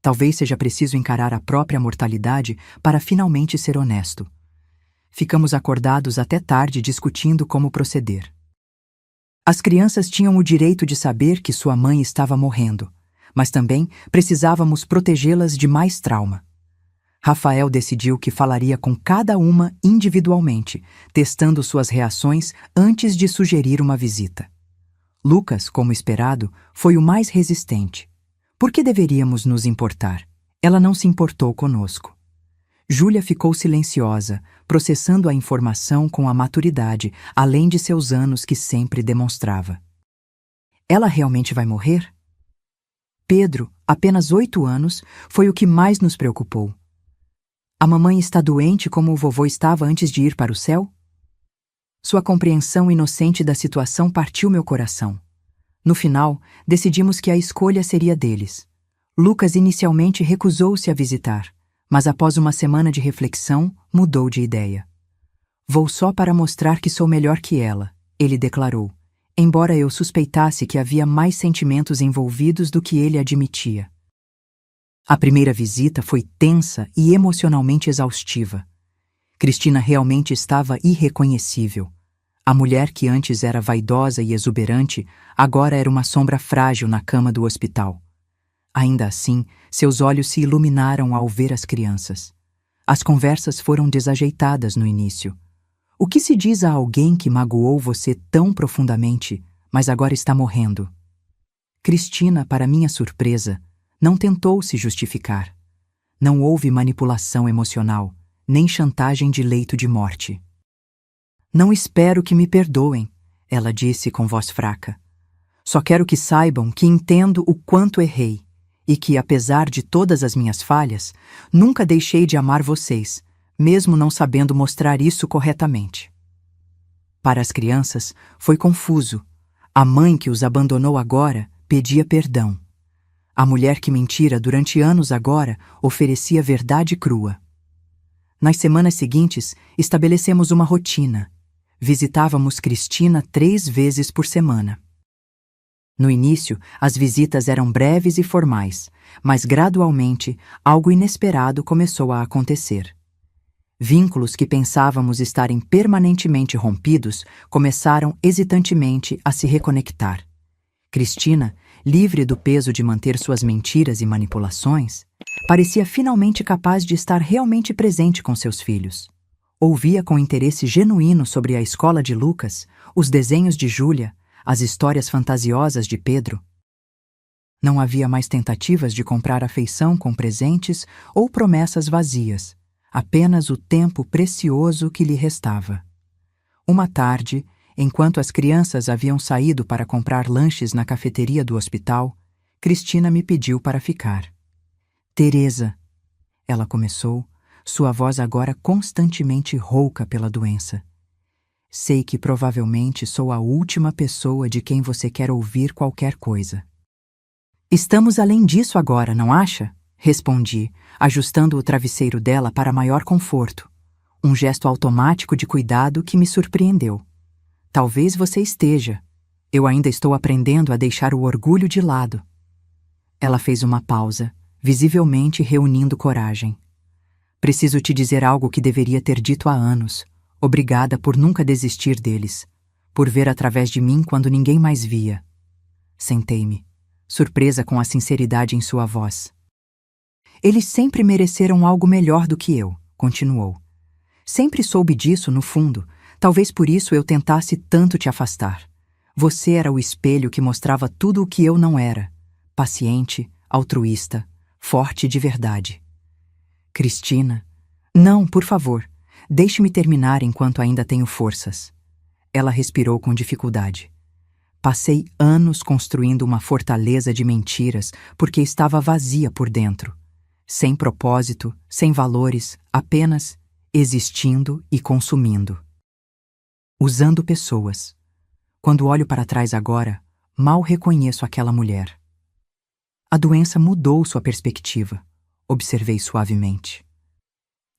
S1: Talvez seja preciso encarar a própria mortalidade para finalmente ser honesto. Ficamos acordados até tarde discutindo como proceder. As crianças tinham o direito de saber que sua mãe estava morrendo, mas também precisávamos protegê-las de mais trauma. Rafael decidiu que falaria com cada uma individualmente, testando suas reações antes de sugerir uma visita. Lucas, como esperado, foi o mais resistente. Por que deveríamos nos importar? Ela não se importou conosco. Júlia ficou silenciosa, processando a informação com a maturidade, além de seus anos que sempre demonstrava. Ela realmente vai morrer? Pedro, apenas 8 anos, foi o que mais nos preocupou. A mamãe está doente como o vovô estava antes de ir para o céu? Sua compreensão inocente da situação partiu meu coração. No final, decidimos que a escolha seria deles. Lucas inicialmente recusou-se a visitar, mas após uma semana de reflexão, mudou de ideia. Vou só para mostrar que sou melhor que ela, ele declarou, embora eu suspeitasse que havia mais sentimentos envolvidos do que ele admitia. A primeira visita foi tensa e emocionalmente exaustiva. Cristina realmente estava irreconhecível. A mulher que antes era vaidosa e exuberante, agora era uma sombra frágil na cama do hospital. Ainda assim, seus olhos se iluminaram ao ver as crianças. As conversas foram desajeitadas no início. O que se diz a alguém que magoou você tão profundamente, mas agora está morrendo? Cristina, para minha surpresa, não tentou se justificar. Não houve manipulação emocional, nem chantagem de leito de morte. Não espero que me perdoem, ela disse com voz fraca. Só quero que saibam que entendo o quanto errei e que, apesar de todas as minhas falhas, nunca deixei de amar vocês, mesmo não sabendo mostrar isso corretamente. Para as crianças, foi confuso. A mãe que os abandonou agora pedia perdão. A mulher que mentira durante anos agora oferecia verdade crua. Nas semanas seguintes, estabelecemos uma rotina. Visitávamos Cristina 3 vezes por semana. No início, as visitas eram breves e formais, mas gradualmente, algo inesperado começou a acontecer. Vínculos que pensávamos estarem permanentemente rompidos começaram hesitantemente a se reconectar. Cristina, livre do peso de manter suas mentiras e manipulações, parecia finalmente capaz de estar realmente presente com seus filhos. Ouvia com interesse genuíno sobre a escola de Lucas, os desenhos de Júlia, as histórias fantasiosas de Pedro. Não havia mais tentativas de comprar afeição com presentes ou promessas vazias, apenas o tempo precioso que lhe restava. Uma tarde, enquanto as crianças haviam saído para comprar lanches na cafeteria do hospital, Cristina me pediu para ficar. Teresa, ela começou, sua voz agora constantemente rouca pela doença. Sei que provavelmente sou a última pessoa de quem você quer ouvir qualquer coisa. Estamos além disso agora, não acha? Respondi, ajustando o travesseiro dela para maior conforto. Um gesto automático de cuidado que me surpreendeu. Talvez você esteja. Eu ainda estou aprendendo a deixar o orgulho de lado. Ela fez uma pausa, visivelmente reunindo coragem. Preciso te dizer algo que deveria ter dito há anos. Obrigada por nunca desistir deles, por ver através de mim quando ninguém mais via. Sentei-me, surpresa com a sinceridade em sua voz. Eles sempre mereceram algo melhor do que eu, continuou. Sempre soube disso, no fundo, talvez por isso eu tentasse tanto te afastar. Você era o espelho que mostrava tudo o que eu não era: paciente, altruísta, forte de verdade. Cristina. Não, por favor, deixe-me terminar enquanto ainda tenho forças. Ela respirou com dificuldade. Passei anos construindo uma fortaleza de mentiras porque estava vazia por dentro. Sem propósito, sem valores, apenas existindo e consumindo. Usando pessoas. Quando olho para trás agora, mal reconheço aquela mulher. A doença mudou sua perspectiva, observei suavemente.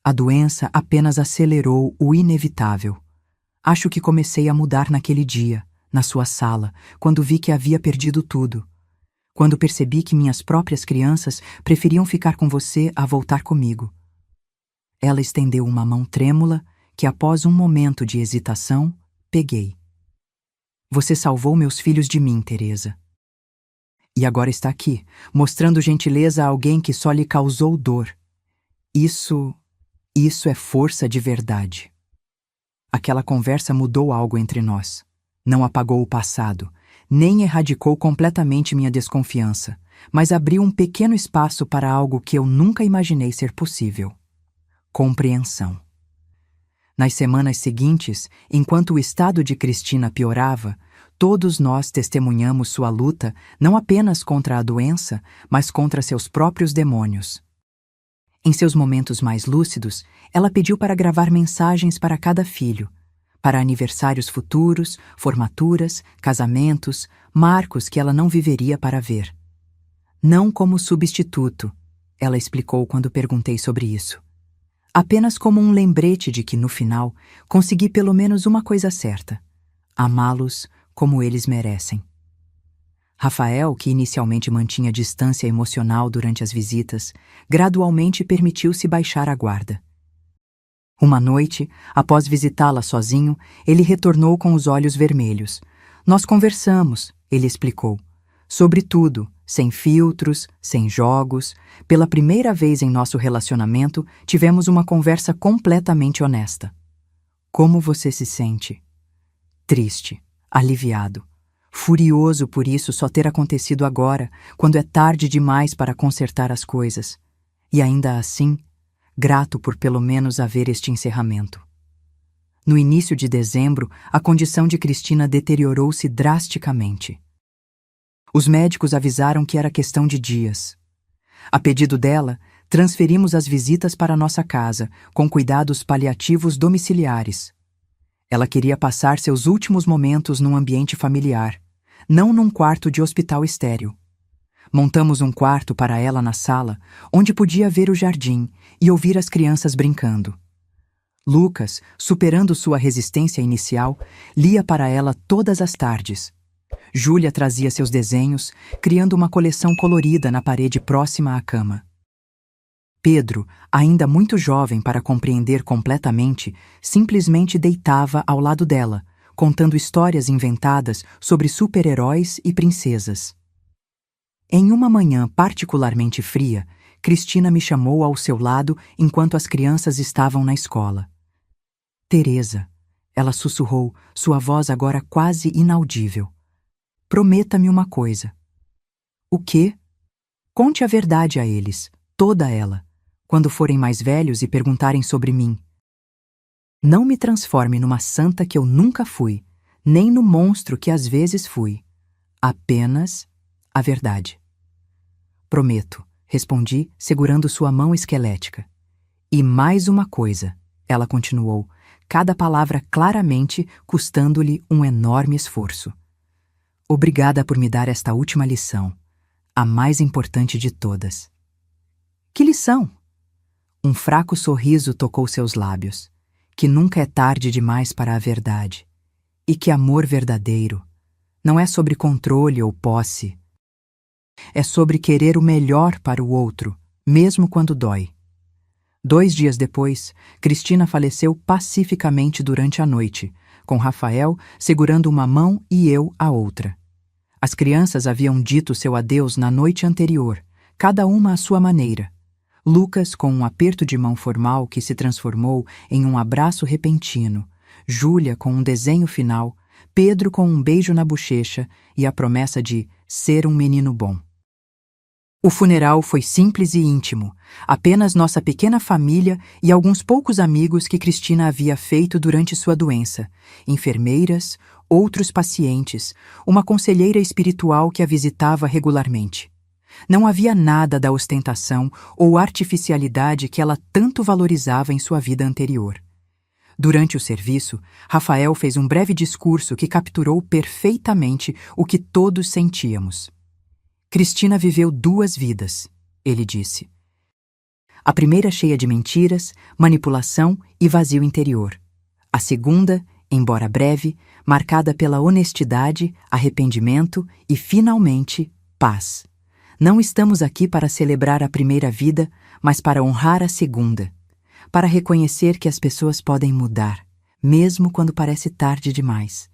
S1: A doença apenas acelerou o inevitável. Acho que comecei a mudar naquele dia, na sua sala, quando vi que havia perdido tudo. Quando percebi que minhas próprias crianças preferiam ficar com você a voltar comigo. Ela estendeu uma mão trêmula que, após um momento de hesitação, peguei. Você salvou meus filhos de mim, Teresa. E agora está aqui, mostrando gentileza a alguém que só lhe causou dor. Isso é força de verdade. Aquela conversa mudou algo entre nós. Não apagou o passado, nem erradicou completamente minha desconfiança, mas abriu um pequeno espaço para algo que eu nunca imaginei ser possível: compreensão. Nas semanas seguintes, enquanto o estado de Cristina piorava, todos nós testemunhamos sua luta não apenas contra a doença, mas contra seus próprios demônios. Em seus momentos mais lúcidos, ela pediu para gravar mensagens para cada filho, para aniversários futuros, formaturas, casamentos, marcos que ela não viveria para ver. Não como substituto, ela explicou quando perguntei sobre isso. Apenas como um lembrete de que, no final, consegui pelo menos uma coisa certa: amá-los como eles merecem. Rafael, que inicialmente mantinha distância emocional durante as visitas, gradualmente permitiu-se baixar a guarda. Uma noite, após visitá-la sozinho, ele retornou com os olhos vermelhos. Nós conversamos, ele explicou. Sobre tudo, sem filtros, sem jogos. Pela primeira vez em nosso relacionamento, tivemos uma conversa completamente honesta. Como você se sente? Triste, aliviado. Furioso por isso só ter acontecido agora, quando é tarde demais para consertar as coisas. E ainda assim, grato por pelo menos haver este encerramento. No início de dezembro, a condição de Cristina deteriorou-se drasticamente. Os médicos avisaram que era questão de dias. A pedido dela, transferimos as visitas para nossa casa, com cuidados paliativos domiciliares. Ela queria passar seus últimos momentos num ambiente familiar, não num quarto de hospital estéril. Montamos um quarto para ela na sala, onde podia ver o jardim e ouvir as crianças brincando. Lucas, superando sua resistência inicial, lia para ela todas as tardes. Júlia trazia seus desenhos, criando uma coleção colorida na parede próxima à cama. Pedro, ainda muito jovem para compreender completamente, simplesmente deitava ao lado dela, contando histórias inventadas sobre super-heróis e princesas. Em uma manhã particularmente fria, Cristina me chamou ao seu lado enquanto as crianças estavam na escola. Teresa, ela sussurrou, sua voz agora quase inaudível. Prometa-me uma coisa. O quê? Conte a verdade a eles, toda ela, quando forem mais velhos e perguntarem sobre mim. Não me transforme numa santa que eu nunca fui, nem no monstro que às vezes fui. Apenas a verdade. Prometo, respondi, segurando sua mão esquelética. E mais uma coisa, ela continuou, cada palavra claramente custando-lhe um enorme esforço. Obrigada por me dar esta última lição, a mais importante de todas. Que lição? Um fraco sorriso tocou seus lábios, que nunca é tarde demais para a verdade, e que amor verdadeiro não é sobre controle ou posse. É sobre querer o melhor para o outro, mesmo quando dói. 2 dias depois, Cristina faleceu pacificamente durante a noite, com Rafael segurando uma mão e eu a outra. As crianças haviam dito seu adeus na noite anterior, cada uma à sua maneira. Lucas com um aperto de mão formal que se transformou em um abraço repentino, Júlia com um desenho final, Pedro com um beijo na bochecha e a promessa de ser um menino bom. O funeral foi simples e íntimo, apenas nossa pequena família e alguns poucos amigos que Cristina havia feito durante sua doença, enfermeiras, outros pacientes, uma conselheira espiritual que a visitava regularmente. Não havia nada da ostentação ou artificialidade que ela tanto valorizava em sua vida anterior. Durante o serviço, Rafael fez um breve discurso que capturou perfeitamente o que todos sentíamos. Cristina viveu 2 vidas, ele disse. A primeira cheia de mentiras, manipulação e vazio interior. A segunda, embora breve, marcada pela honestidade, arrependimento e, finalmente, paz. Não estamos aqui para celebrar a primeira vida, mas para honrar a segunda. Para reconhecer que as pessoas podem mudar, mesmo quando parece tarde demais.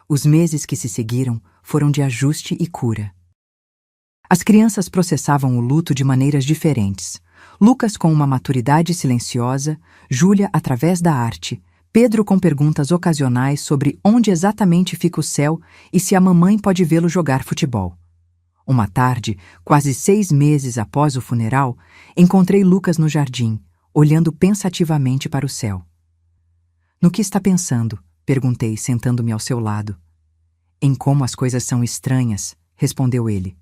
S1: Os meses que se seguiram foram de ajuste e cura. As crianças processavam o luto de maneiras diferentes. Lucas com uma maturidade silenciosa, Júlia através da arte, Pedro com perguntas ocasionais sobre onde exatamente fica o céu e se a mamãe pode vê-lo jogar futebol. Uma tarde, quase 6 meses após o funeral, encontrei Lucas no jardim, olhando pensativamente para o céu. "No que está pensando?" perguntei, sentando-me ao seu lado. "Em como as coisas são estranhas", respondeu ele.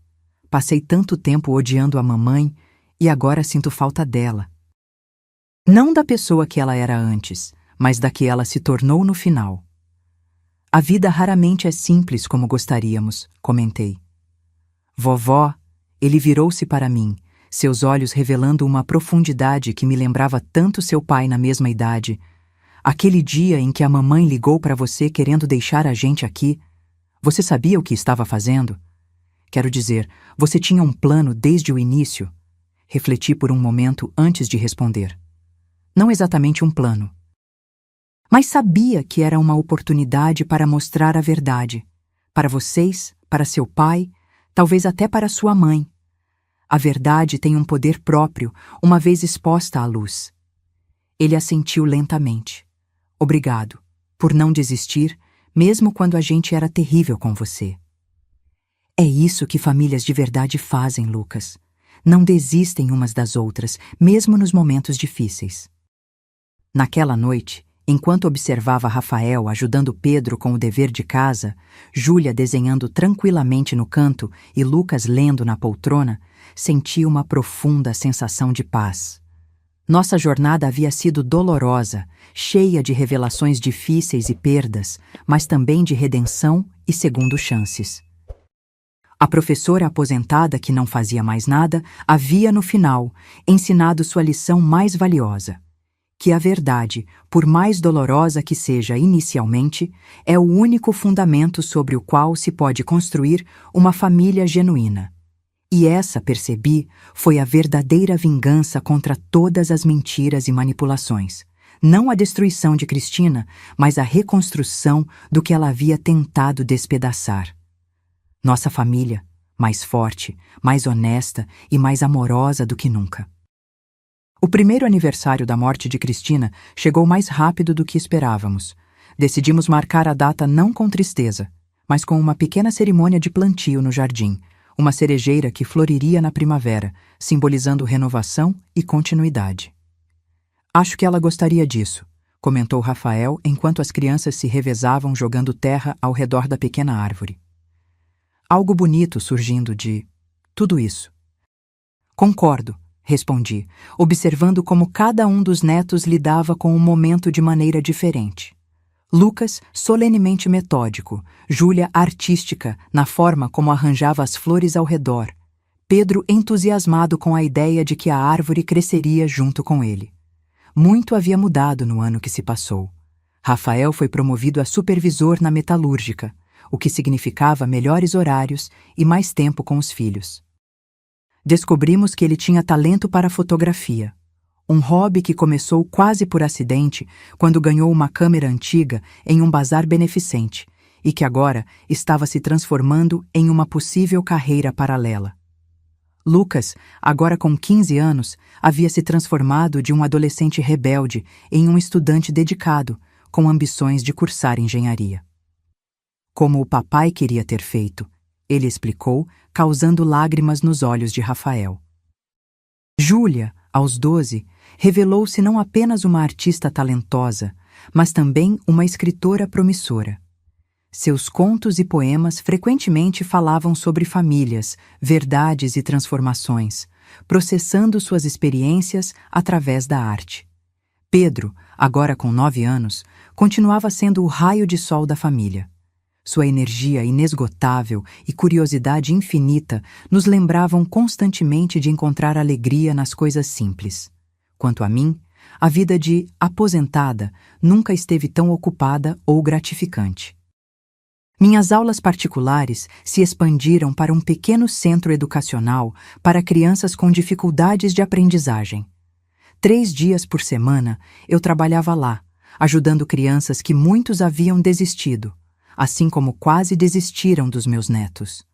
S1: "Passei tanto tempo odiando a mamãe e agora sinto falta dela. Não da pessoa que ela era antes, mas da que ela se tornou no final. A vida raramente é simples como gostaríamos", comentei. "Vovó", ele virou-se para mim, seus olhos revelando uma profundidade que me lembrava tanto seu pai na mesma idade. "Aquele dia em que a mamãe ligou para você querendo deixar a gente aqui, você sabia o que estava fazendo? Quero dizer, você tinha um plano desde o início?" Refleti por um momento antes de responder. "Não exatamente um plano. Mas sabia que era uma oportunidade para mostrar a verdade. Para vocês, para seu pai, talvez até para sua mãe. A verdade tem um poder próprio, uma vez exposta à luz." Ele assentiu lentamente. "Obrigado, por não desistir, mesmo quando a gente era terrível com você." É isso que famílias de verdade fazem, Lucas. Não desistem umas das outras, mesmo nos momentos difíceis. Naquela noite, enquanto observava Rafael ajudando Pedro com o dever de casa, Júlia desenhando tranquilamente no canto e Lucas lendo na poltrona, senti uma profunda sensação de paz. Nossa jornada havia sido dolorosa, cheia de revelações difíceis e perdas, mas também de redenção e segundas chances. A professora aposentada que não fazia mais nada havia, no final, ensinado sua lição mais valiosa: que a verdade, por mais dolorosa que seja inicialmente, é o único fundamento sobre o qual se pode construir uma família genuína. E essa, percebi, foi a verdadeira vingança contra todas as mentiras e manipulações. Não a destruição de Cristina, mas a reconstrução do que ela havia tentado despedaçar. Nossa família, mais forte, mais honesta e mais amorosa do que nunca. O primeiro aniversário da morte de Cristina chegou mais rápido do que esperávamos. Decidimos marcar a data não com tristeza, mas com uma pequena cerimônia de plantio no jardim, uma cerejeira que floriria na primavera, simbolizando renovação e continuidade. "Acho que ela gostaria disso", comentou Rafael enquanto as crianças se revezavam jogando terra ao redor da pequena árvore. Algo bonito surgindo de tudo isso. "Concordo", respondi, observando como cada um dos netos lidava com o momento de maneira diferente. Lucas, solenemente metódico, Júlia artística na forma como arranjava as flores ao redor, Pedro entusiasmado com a ideia de que a árvore cresceria junto com ele. Muito havia mudado no ano que se passou. Rafael foi promovido a supervisor na metalúrgica, o que significava melhores horários e mais tempo com os filhos. Descobrimos que ele tinha talento para fotografia, um hobby que começou quase por acidente quando ganhou uma câmera antiga em um bazar beneficente e que agora estava se transformando em uma possível carreira paralela. Lucas, agora com 15 anos, havia se transformado de um adolescente rebelde em um estudante dedicado, com ambições de cursar engenharia. Como o papai queria ter feito, ele explicou, causando lágrimas nos olhos de Rafael. Júlia, aos 12, revelou-se não apenas uma artista talentosa, mas também uma escritora promissora. Seus contos e poemas frequentemente falavam sobre famílias, verdades e transformações, processando suas experiências através da arte. Pedro, agora com 9 anos, continuava sendo o raio de sol da família. Sua energia inesgotável e curiosidade infinita nos lembravam constantemente de encontrar alegria nas coisas simples. Quanto a mim, a vida de aposentada nunca esteve tão ocupada ou gratificante. Minhas aulas particulares se expandiram para um pequeno centro educacional para crianças com dificuldades de aprendizagem. 3 dias por semana eu trabalhava lá, ajudando crianças que muitos haviam desistido, assim como quase desistiram dos meus netos.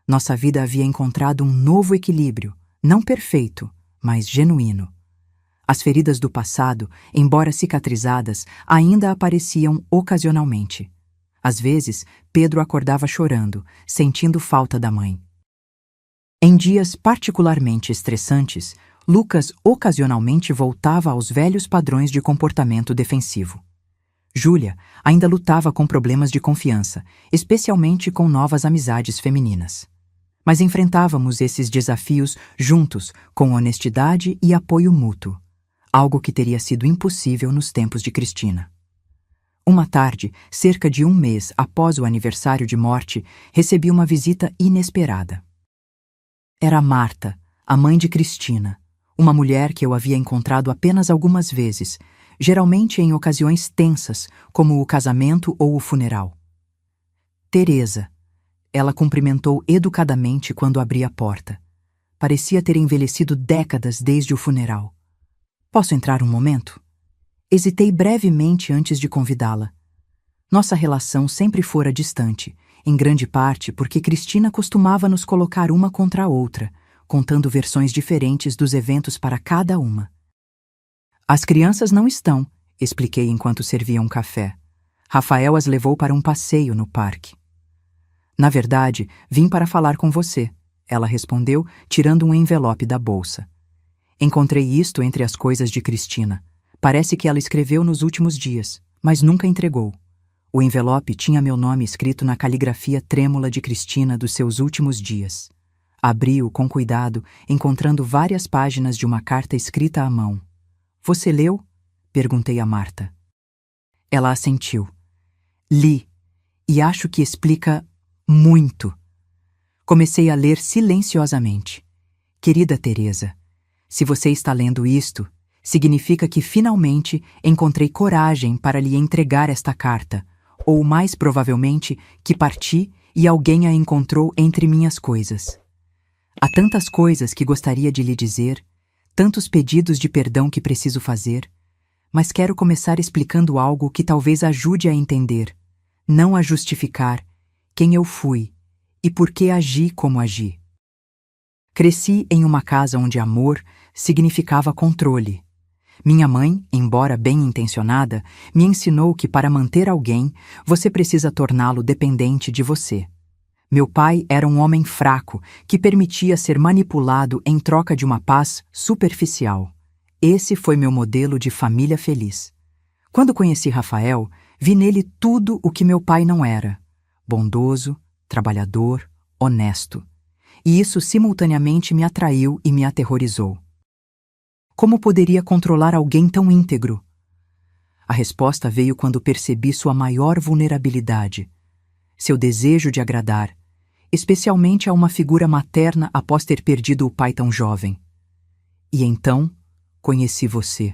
S1: Nossa vida havia encontrado um novo equilíbrio, não perfeito, mas genuíno. As feridas do passado, embora cicatrizadas, ainda apareciam ocasionalmente. Às vezes, Pedro acordava chorando, sentindo falta da mãe. Em dias particularmente estressantes, Lucas ocasionalmente voltava aos velhos padrões de comportamento defensivo. Júlia ainda lutava com problemas de confiança, especialmente com novas amizades femininas. Mas enfrentávamos esses desafios juntos, com honestidade e apoio mútuo, algo que teria sido impossível nos tempos de Cristina. Uma tarde, cerca de 1 mês após o aniversário de morte, recebi uma visita inesperada. Era Marta, a mãe de Cristina, uma mulher que eu havia encontrado apenas algumas vezes, geralmente em ocasiões tensas, como o casamento ou o funeral. Teresa. Ela cumprimentou educadamente quando abri a porta. Parecia ter envelhecido décadas desde o funeral. Posso entrar um momento? Hesitei brevemente antes de convidá-la. Nossa relação sempre fora distante, em grande parte porque Cristina costumava nos colocar uma contra a outra, contando versões diferentes dos eventos para cada uma. As crianças não estão, expliquei enquanto servia um café. Rafael as levou para um passeio no parque. Na verdade, vim para falar com você, ela respondeu, tirando um envelope da bolsa. Encontrei isto entre as coisas de Cristina. Parece que ela escreveu nos últimos dias, mas nunca entregou. O envelope tinha meu nome escrito na caligrafia trêmula de Cristina dos seus últimos dias. Abri-o com cuidado, encontrando várias páginas de uma carta escrita à mão. Você leu? Perguntei a Marta. Ela assentiu. Li, e acho que explica muito. Comecei a ler silenciosamente. Querida Teresa, se você está lendo isto, significa que finalmente encontrei coragem para lhe entregar esta carta, ou mais provavelmente que parti e alguém a encontrou entre minhas coisas. Há tantas coisas que gostaria de lhe dizer, tantos pedidos de perdão que preciso fazer, mas quero começar explicando algo que talvez ajude a entender, não a justificar, quem eu fui e por que agi como agi. Cresci em uma casa onde amor significava controle. Minha mãe, embora bem-intencionada, me ensinou que para manter alguém, você precisa torná-lo dependente de você. Meu pai era um homem fraco que permitia ser manipulado em troca de uma paz superficial. Esse foi meu modelo de família feliz. Quando conheci Rafael, vi nele tudo o que meu pai não era: bondoso, trabalhador, honesto. E isso simultaneamente me atraiu e me aterrorizou. Como poderia controlar alguém tão íntegro? A resposta veio quando percebi sua maior vulnerabilidade, seu desejo de agradar, especialmente a uma figura materna após ter perdido o pai tão jovem. E então, conheci você.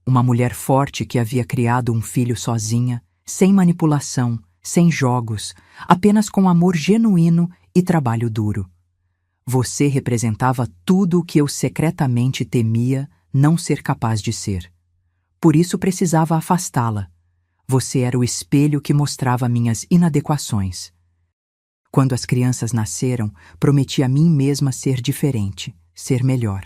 S1: Uma mulher forte que havia criado um filho sozinha, sem manipulação, sem jogos, apenas com amor genuíno e trabalho duro. Você representava tudo o que eu secretamente temia não ser capaz de ser. Por isso precisava afastá-la. Você era o espelho que mostrava minhas inadequações. Quando as crianças nasceram, prometi a mim mesma ser diferente, ser melhor.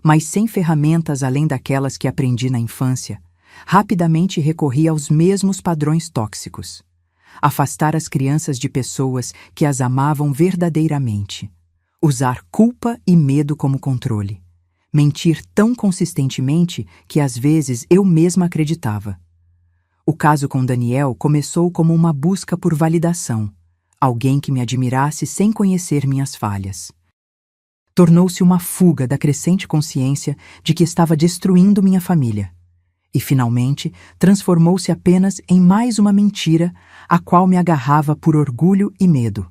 S1: Mas sem ferramentas além daquelas que aprendi na infância, rapidamente recorri aos mesmos padrões tóxicos. afastar as crianças de pessoas que as amavam verdadeiramente, usar culpa e medo como controle, mentir tão consistentemente que às vezes eu mesma acreditava. O caso com Daniel começou como uma busca por validação, alguém que me admirasse sem conhecer minhas falhas. Tornou-se uma fuga da crescente consciência de que estava destruindo minha família. E, finalmente, transformou-se apenas em mais uma mentira a qual me agarrava por orgulho e medo.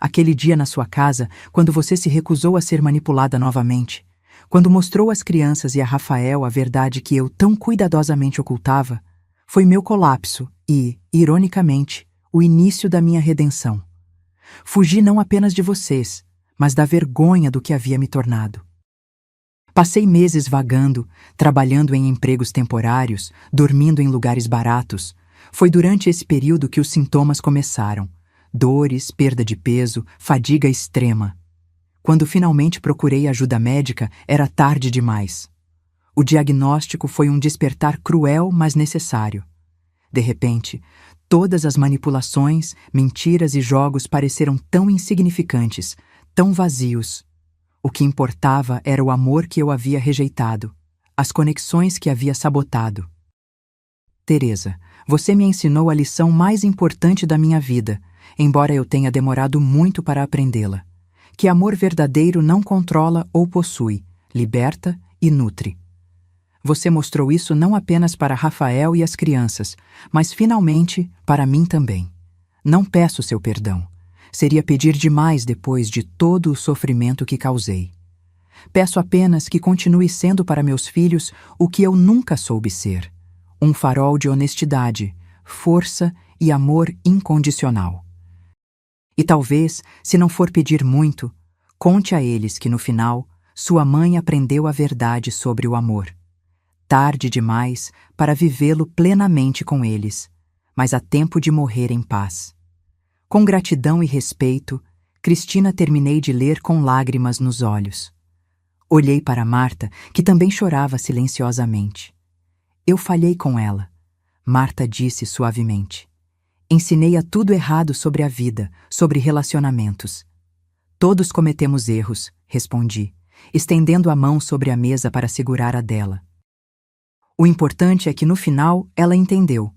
S1: Aquele dia na sua casa, quando você se recusou a ser manipulada novamente, quando mostrou às crianças e a Rafael a verdade que eu tão cuidadosamente ocultava, foi meu colapso e, ironicamente, o início da minha redenção. Fugi não apenas de vocês, mas da vergonha do que havia me tornado. Passei meses vagando, trabalhando em empregos temporários, dormindo em lugares baratos. Foi durante esse período que os sintomas começaram: dores, perda de peso, fadiga extrema. Quando finalmente procurei ajuda médica, era tarde demais. O diagnóstico foi um despertar cruel, mas necessário. De repente, todas as manipulações, mentiras e jogos pareceram tão insignificantes, tão vazios. O que importava era o amor que eu havia rejeitado, as conexões que havia sabotado. Teresa, você me ensinou a lição mais importante da minha vida, embora eu tenha demorado muito para aprendê-la. Que amor verdadeiro não controla ou possui, liberta e nutre. Você mostrou isso não apenas para Rafael e as crianças, mas finalmente para mim também. Não peço seu perdão. Seria pedir demais depois de todo o sofrimento que causei. Peço apenas que continue sendo para meus filhos o que eu nunca soube ser: um farol de honestidade, força e amor incondicional. E talvez, se não for pedir muito, conte a eles que no final, sua mãe aprendeu a verdade sobre o amor. Tarde demais para vivê-lo plenamente com eles, mas há tempo de morrer em paz. Com gratidão e respeito, Cristina terminei de ler com lágrimas nos olhos. Olhei para Marta, que também chorava silenciosamente. Eu falhei com ela, Marta disse suavemente. Ensinei-a tudo errado sobre a vida, sobre relacionamentos. Todos cometemos erros, respondi, estendendo a mão sobre a mesa para segurar a dela. O importante é que no final ela entendeu.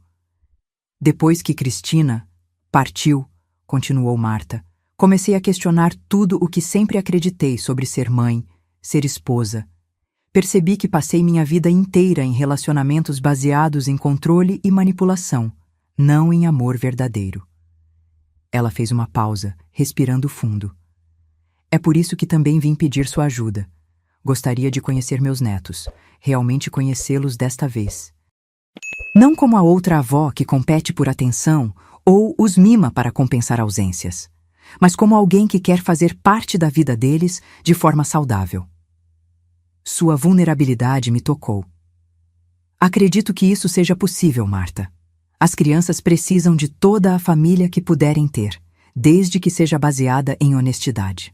S1: Depois que Cristina partiu, continuou Marta, comecei a questionar tudo o que sempre acreditei sobre ser mãe, ser esposa. Percebi que passei minha vida inteira em relacionamentos baseados em controle e manipulação, não em amor verdadeiro. Ela fez uma pausa, respirando fundo. É por isso que também vim pedir sua ajuda. Gostaria de conhecer meus netos, realmente conhecê-los desta vez. Não como a outra avó que compete por atenção ou os mima para compensar ausências, mas como alguém que quer fazer parte da vida deles de forma saudável. Sua vulnerabilidade me tocou. Acredito que isso seja possível, Marta. As crianças precisam de toda a família que puderem ter, desde que seja baseada em honestidade.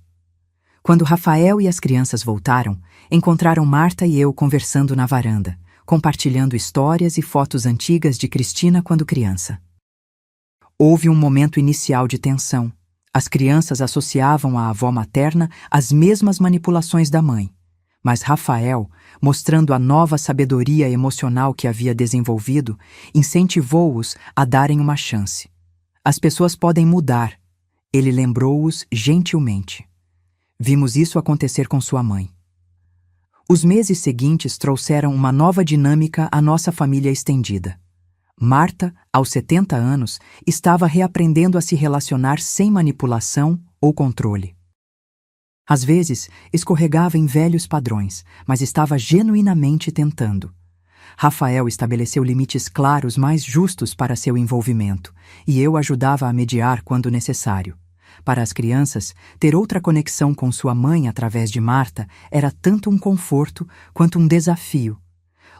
S1: Quando Rafael e as crianças voltaram, encontraram Marta e eu conversando na varanda, compartilhando histórias e fotos antigas de Cristina quando criança. Houve um momento inicial de tensão. As crianças associavam a avó materna às mesmas manipulações da mãe, mas Rafael, mostrando a nova sabedoria emocional que havia desenvolvido, incentivou-os a darem uma chance. As pessoas podem mudar, ele lembrou-os gentilmente. Vimos isso acontecer com sua mãe. Os meses seguintes trouxeram uma nova dinâmica à nossa família estendida. Marta, aos 70 anos, estava reaprendendo a se relacionar sem manipulação ou controle. Às vezes, escorregava em velhos padrões, mas estava genuinamente tentando. Rafael estabeleceu limites claros mais justos para seu envolvimento, e eu ajudava a mediar quando necessário. Para as crianças, ter outra conexão com sua mãe através de Marta era tanto um conforto quanto um desafio.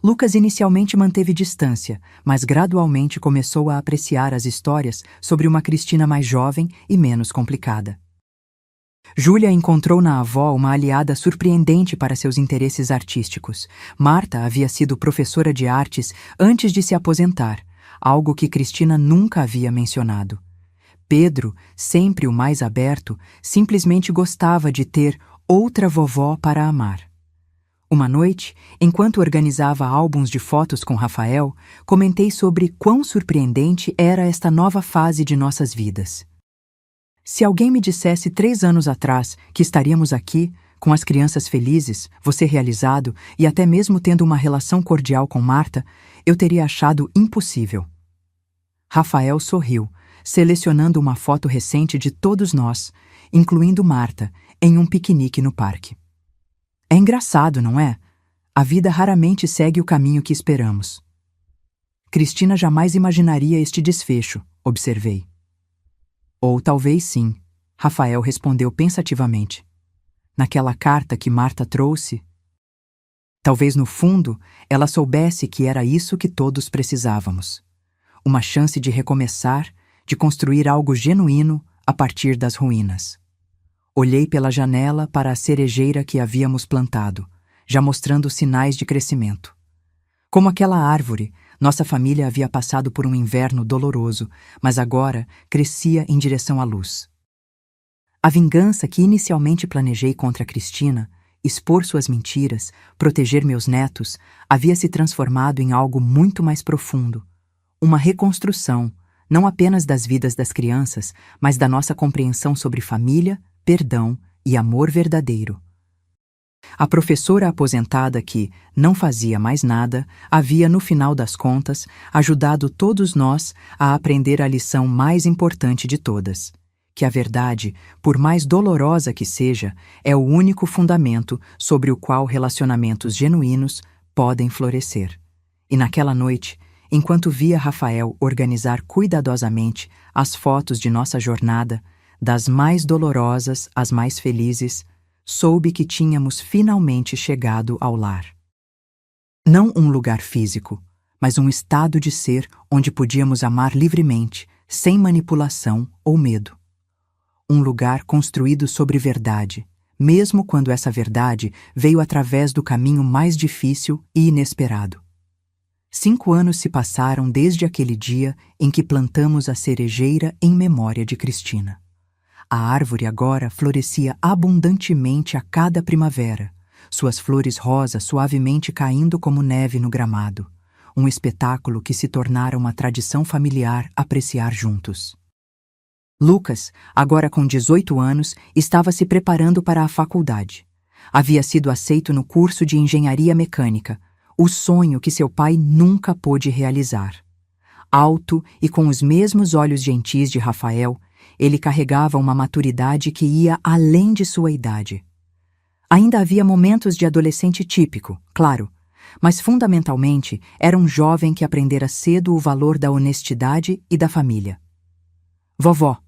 S1: Lucas inicialmente manteve distância, mas gradualmente começou a apreciar as histórias sobre uma Cristina mais jovem e menos complicada. Júlia encontrou na avó uma aliada surpreendente para seus interesses artísticos. Marta havia sido professora de artes antes de se aposentar, algo que Cristina nunca havia mencionado. Pedro, sempre o mais aberto, simplesmente gostava de ter outra vovó para amar. Uma noite, enquanto organizava álbuns de fotos com Rafael, comentei sobre quão surpreendente era esta nova fase de nossas vidas. Se alguém me dissesse 3 anos atrás que estaríamos aqui, com as crianças felizes, você realizado e até mesmo tendo uma relação cordial com Marta, eu teria achado impossível. Rafael sorriu, selecionando uma foto recente de todos nós, incluindo Marta, em um piquenique no parque. É engraçado, não é? A vida raramente segue o caminho que esperamos. Cristina jamais imaginaria este desfecho, observei. Ou talvez sim, Rafael respondeu pensativamente. Naquela carta que Marta trouxe, talvez no fundo ela soubesse que era isso que todos precisávamos. Uma chance de recomeçar, de construir algo genuíno a partir das ruínas. Olhei pela janela para a cerejeira que havíamos plantado, já mostrando sinais de crescimento. Como aquela árvore, nossa família havia passado por um inverno doloroso, mas agora crescia em direção à luz. A vingança que inicialmente planejei contra Cristina, expor suas mentiras, proteger meus netos, havia se transformado em algo muito mais profundo. Uma reconstrução, não apenas das vidas das crianças, mas da nossa compreensão sobre família, perdão e amor verdadeiro. A professora aposentada que não fazia mais nada havia, no final das contas, ajudado todos nós a aprender a lição mais importante de todas, que a verdade, por mais dolorosa que seja, é o único fundamento sobre o qual relacionamentos genuínos podem florescer. E naquela noite, enquanto via Rafael organizar cuidadosamente as fotos de nossa jornada, das mais dolorosas às mais felizes, soube que tínhamos finalmente chegado ao lar. Não um lugar físico, mas um estado de ser onde podíamos amar livremente, sem manipulação ou medo. Um lugar construído sobre verdade, mesmo quando essa verdade veio através do caminho mais difícil e inesperado. 5 anos se passaram desde aquele dia em que plantamos a cerejeira em memória de Cristina. A árvore agora florescia abundantemente a cada primavera, suas flores rosas suavemente caindo como neve no gramado, um espetáculo que se tornara uma tradição familiar apreciar juntos. Lucas, agora com 18 anos, estava se preparando para a faculdade. Havia sido aceito no curso de engenharia mecânica, o sonho que seu pai nunca pôde realizar. Alto e com os mesmos olhos gentis de Rafael, ele carregava uma maturidade que ia além de sua idade. Ainda havia momentos de adolescente típico, claro, mas fundamentalmente era um jovem que aprendera cedo o valor da honestidade e da família. Vovó,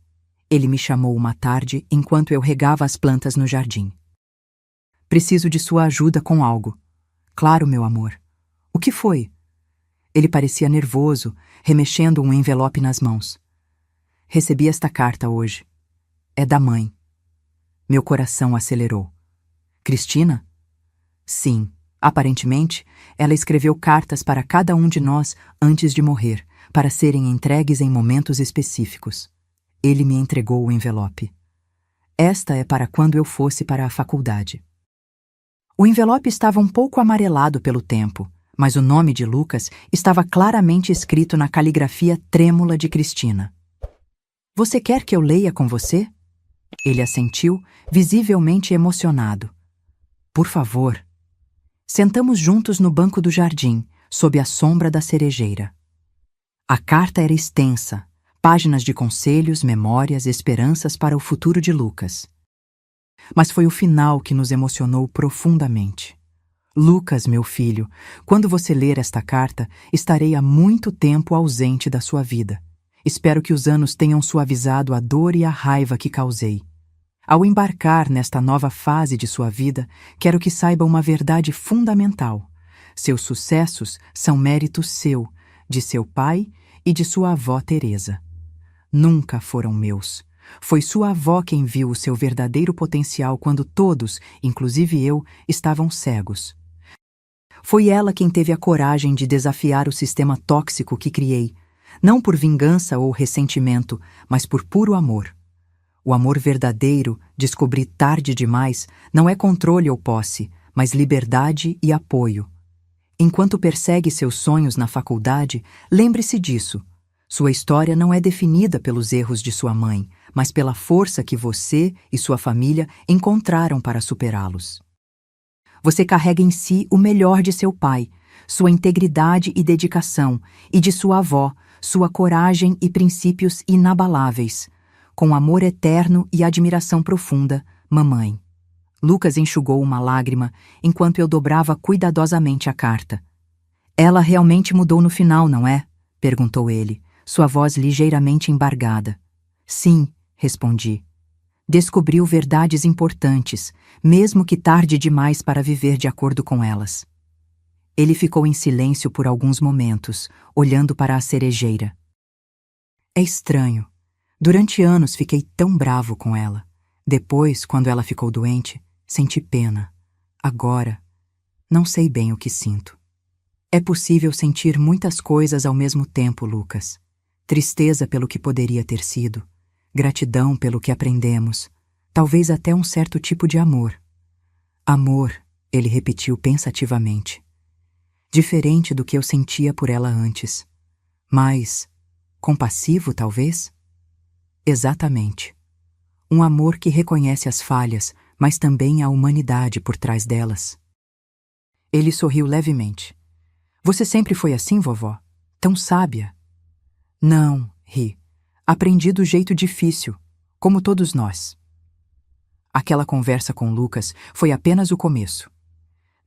S1: ele me chamou uma tarde enquanto eu regava as plantas no jardim. Preciso de sua ajuda com algo. Claro, meu amor. O que foi? Ele parecia nervoso, remexendo um envelope nas mãos. Recebi esta carta hoje. É da mãe. Meu coração acelerou. Cristina? Sim, aparentemente, ela escreveu cartas para cada um de nós antes de morrer, para serem entregues em momentos específicos. Ele me entregou o envelope. Esta é para quando eu fosse para a faculdade. O envelope estava um pouco amarelado pelo tempo, mas o nome de Lucas estava claramente escrito na caligrafia trêmula de Cristina. Você quer que eu leia com você? Ele assentiu, visivelmente emocionado. Por favor. Sentamos juntos no banco do jardim, sob a sombra da cerejeira. A carta era extensa, páginas de conselhos, memórias, esperanças para o futuro de Lucas. Mas foi o final que nos emocionou profundamente. Lucas, meu filho, quando você ler esta carta, estarei há muito tempo ausente da sua vida. Espero que os anos tenham suavizado a dor e a raiva que causei. Ao embarcar nesta nova fase de sua vida, quero que saiba uma verdade fundamental. Seus sucessos são mérito seu, de seu pai e de sua avó Teresa. Nunca foram meus. Foi sua avó quem viu o seu verdadeiro potencial quando todos, inclusive eu, estavam cegos. Foi ela quem teve a coragem de desafiar o sistema tóxico que criei, não por vingança ou ressentimento, mas por puro amor. O amor verdadeiro, descobri tarde demais, não é controle ou posse, mas liberdade e apoio. Enquanto persegue seus sonhos na faculdade, lembre-se disso. Sua história não é definida pelos erros de sua mãe, mas pela força que você e sua família encontraram para superá-los. Você carrega em si o melhor de seu pai, sua integridade e dedicação, e de sua avó, sua coragem e princípios inabaláveis. Com amor eterno e admiração profunda, mamãe. Lucas enxugou uma lágrima enquanto eu dobrava cuidadosamente a carta. Ela realmente mudou no final, não é? Perguntou ele, sua voz ligeiramente embargada. Sim, respondi. Descobriu verdades importantes, mesmo que tarde demais para viver de acordo com elas. Ele ficou em silêncio por alguns momentos, olhando para a cerejeira. É estranho. Durante anos fiquei tão bravo com ela. Depois, quando ela ficou doente, senti pena. Agora, não sei bem o que sinto. É possível sentir muitas coisas ao mesmo tempo, Lucas. Tristeza pelo que poderia ter sido, gratidão pelo que aprendemos, talvez até um certo tipo de amor. Amor, ele repetiu pensativamente. Diferente do que eu sentia por ela antes. Mais compassivo, talvez? Exatamente. Um amor que reconhece as falhas, mas também a humanidade por trás delas. Ele sorriu levemente. Você sempre foi assim, vovó? Tão sábia? Não, ri. Aprendi do jeito difícil, como todos nós. Aquela conversa com Lucas foi apenas o começo.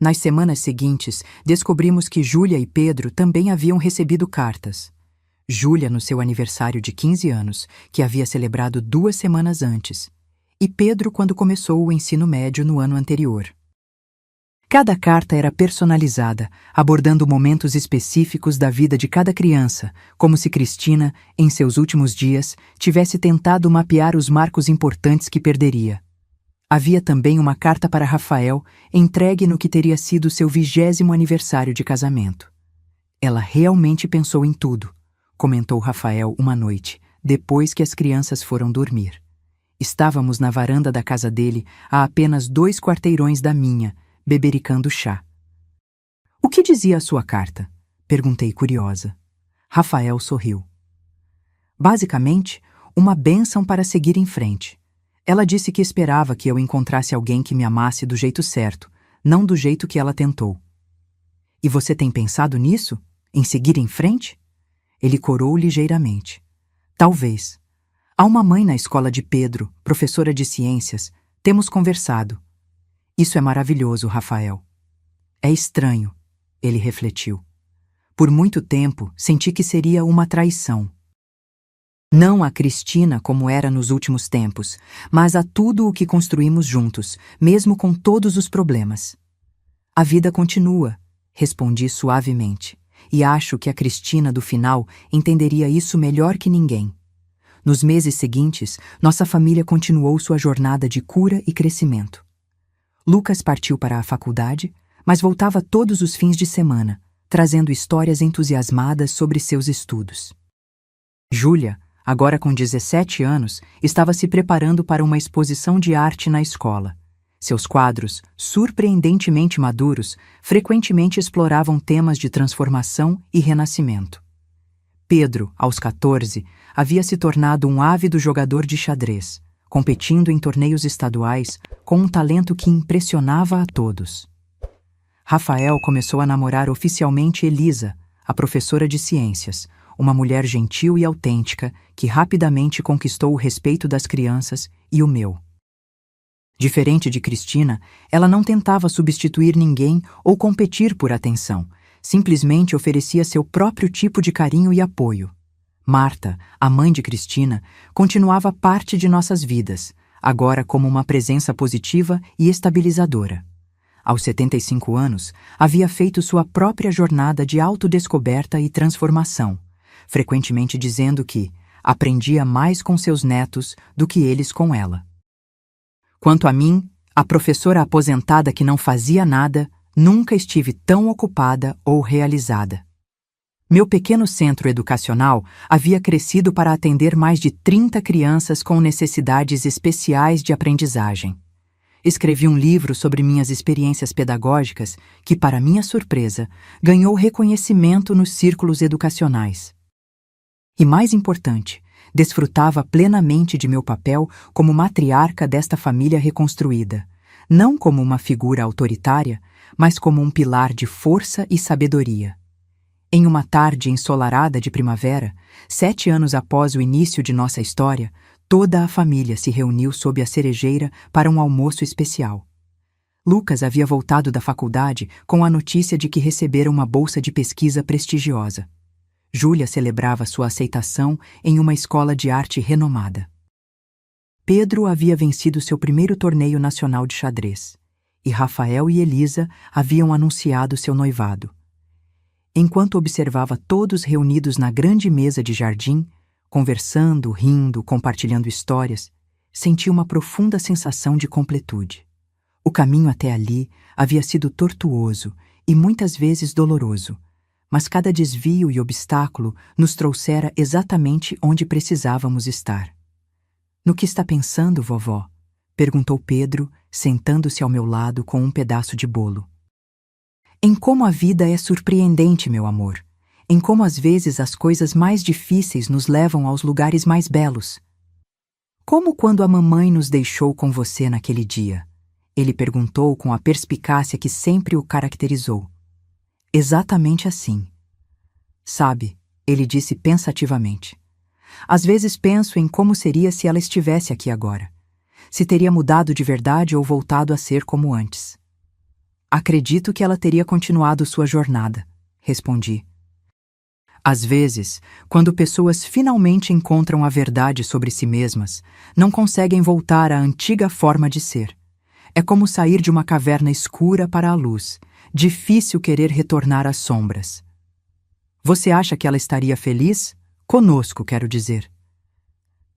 S1: Nas semanas seguintes, descobrimos que Júlia e Pedro também haviam recebido cartas. Júlia no seu aniversário de 15 anos, que havia celebrado 2 semanas antes, e Pedro quando começou o ensino médio no ano anterior. Cada carta era personalizada, abordando momentos específicos da vida de cada criança, como se Cristina, em seus últimos dias, tivesse tentado mapear os marcos importantes que perderia. Havia também uma carta para Rafael, entregue no que teria sido seu 20º aniversário de casamento. Ela realmente pensou em tudo, comentou Rafael uma noite, depois que as crianças foram dormir. Estávamos na varanda da casa dele, a apenas 2 quarteirões da minha, bebericando chá. O que dizia a sua carta? Perguntei curiosa. Rafael sorriu. Basicamente, uma bênção para seguir em frente. Ela disse que esperava que eu encontrasse alguém que me amasse do jeito certo, não do jeito que ela tentou. E você tem pensado nisso? Em seguir em frente? Ele corou ligeiramente. Talvez. Há uma mãe na escola de Pedro, professora de ciências. Temos conversado. Isso é maravilhoso, Rafael. É estranho, ele refletiu. Por muito tempo, senti que seria uma traição. Não a Cristina como era nos últimos tempos, mas a tudo o que construímos juntos, mesmo com todos os problemas. A vida continua, respondi suavemente, e acho que a Cristina do final entenderia isso melhor que ninguém. Nos meses seguintes, nossa família continuou sua jornada de cura e crescimento. Lucas partiu para a faculdade, mas voltava todos os fins de semana, trazendo histórias entusiasmadas sobre seus estudos. Júlia, agora com 17 anos, estava se preparando para uma exposição de arte na escola. Seus quadros, surpreendentemente maduros, frequentemente exploravam temas de transformação e renascimento. Pedro, aos 14, havia se tornado um ávido jogador de xadrez, competindo em torneios estaduais com um talento que impressionava a todos. Rafael começou a namorar oficialmente Elisa, a professora de ciências, uma mulher gentil e autêntica que rapidamente conquistou o respeito das crianças e o meu. Diferente de Cristina, ela não tentava substituir ninguém ou competir por atenção, simplesmente oferecia seu próprio tipo de carinho e apoio. Marta, a mãe de Cristina, continuava parte de nossas vidas, agora como uma presença positiva e estabilizadora. Aos 75 anos, havia feito sua própria jornada de autodescoberta e transformação, frequentemente dizendo que aprendia mais com seus netos do que eles com ela. Quanto a mim, a professora aposentada que não fazia nada, nunca estive tão ocupada ou realizada. Meu pequeno centro educacional havia crescido para atender mais de 30 crianças com necessidades especiais de aprendizagem. Escrevi um livro sobre minhas experiências pedagógicas que, para minha surpresa, ganhou reconhecimento nos círculos educacionais. E mais importante, desfrutava plenamente de meu papel como matriarca desta família reconstruída, não como uma figura autoritária, mas como um pilar de força e sabedoria. Em uma tarde ensolarada de primavera, 7 anos após o início de nossa história, toda a família se reuniu sob a cerejeira para um almoço especial. Lucas havia voltado da faculdade com a notícia de que recebera uma bolsa de pesquisa prestigiosa. Júlia celebrava sua aceitação em uma escola de arte renomada. Pedro havia vencido seu primeiro torneio nacional de xadrez, e Rafael e Elisa haviam anunciado seu noivado. Enquanto observava todos reunidos na grande mesa de jardim, conversando, rindo, compartilhando histórias, senti uma profunda sensação de completude. O caminho até ali havia sido tortuoso e muitas vezes doloroso, mas cada desvio e obstáculo nos trouxera exatamente onde precisávamos estar. "No que está pensando, vovó?" perguntou Pedro, sentando-se ao meu lado com um pedaço de bolo. "Em como a vida é surpreendente, meu amor. Em como às vezes as coisas mais difíceis nos levam aos lugares mais belos. Como quando a mamãe nos deixou com você naquele dia?" Ele perguntou com a perspicácia que sempre o caracterizou. "Exatamente assim." "Sabe," ele disse pensativamente, "às vezes penso em como seria se ela estivesse aqui agora. Se teria mudado de verdade ou voltado a ser como antes." "Acredito que ela teria continuado sua jornada," respondi. Às vezes, quando pessoas finalmente encontram a verdade sobre si mesmas, não conseguem voltar à antiga forma de ser. É como sair de uma caverna escura para a luz, difícil querer retornar às sombras. "Você acha que ela estaria feliz? Conosco, quero dizer."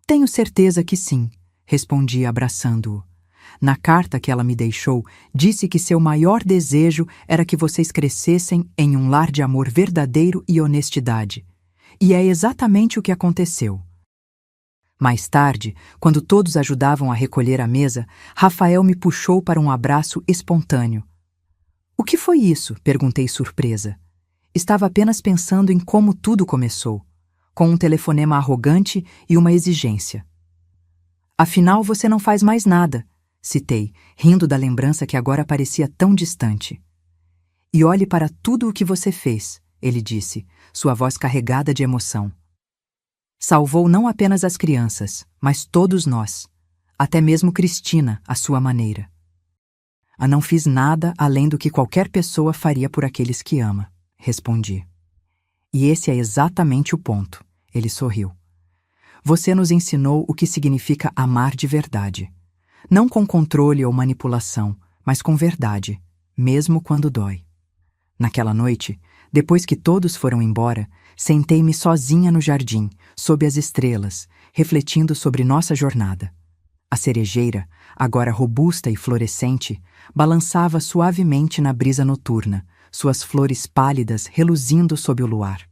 S1: "Tenho certeza que sim," respondi abraçando-o. "Na carta que ela me deixou, disse que seu maior desejo era que vocês crescessem em um lar de amor verdadeiro e honestidade. E é exatamente o que aconteceu." Mais tarde, quando todos ajudavam a recolher a mesa, Rafael me puxou para um abraço espontâneo. "O que foi isso?" perguntei surpresa. Estava apenas pensando em como tudo começou, com um telefonema arrogante e uma exigência. "Afinal, você não faz mais nada," citei, rindo da lembrança que agora parecia tão distante. "E olhe para tudo o que você fez," ele disse, sua voz carregada de emoção. "Salvou não apenas as crianças, mas todos nós, até mesmo Cristina, à sua maneira." Não fiz nada além do que qualquer pessoa faria por aqueles que ama," respondi. "E esse é exatamente o ponto," ele sorriu. "Você nos ensinou o que significa amar de verdade. Não com controle ou manipulação, mas com verdade, mesmo quando dói." Naquela noite, depois que todos foram embora, sentei-me sozinha no jardim, sob as estrelas, refletindo sobre nossa jornada. A cerejeira, agora robusta e florescente, balançava suavemente na brisa noturna, suas flores pálidas reluzindo sob o luar.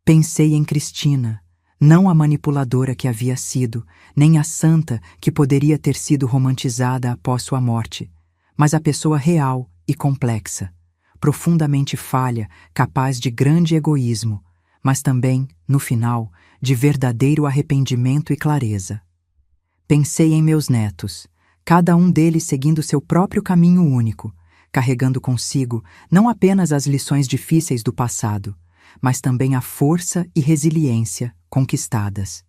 S1: Pensei em Cristina, não a manipuladora que havia sido, nem a santa que poderia ter sido romantizada após sua morte, mas a pessoa real e complexa, profundamente falha, capaz de grande egoísmo, mas também, no final, de verdadeiro arrependimento e clareza. Pensei em meus netos, cada um deles seguindo seu próprio caminho único, carregando consigo não apenas as lições difíceis do passado, mas também a força e resiliência conquistadas.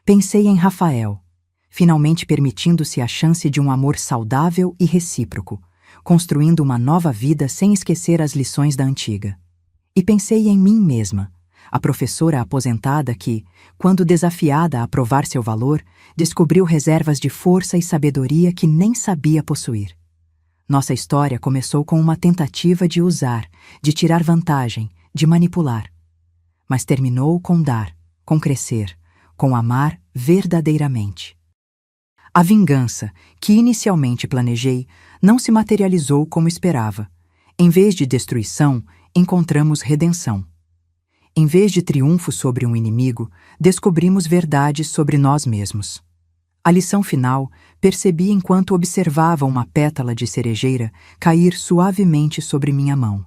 S1: Pensei em Rafael, finalmente permitindo-se a chance de um amor saudável e recíproco, construindo uma nova vida sem esquecer as lições da antiga. E pensei em mim mesma, a professora aposentada que, quando desafiada a provar seu valor, descobriu reservas de força e sabedoria que nem sabia possuir. Nossa história começou com uma tentativa de usar, de tirar vantagem, de manipular. Mas terminou com dar, com crescer, com amar verdadeiramente. A vingança, que inicialmente planejei, não se materializou como esperava. Em vez de destruição, encontramos redenção. Em vez de triunfo sobre um inimigo, descobrimos verdades sobre nós mesmos. A lição final percebi enquanto observava uma pétala de cerejeira cair suavemente sobre minha mão.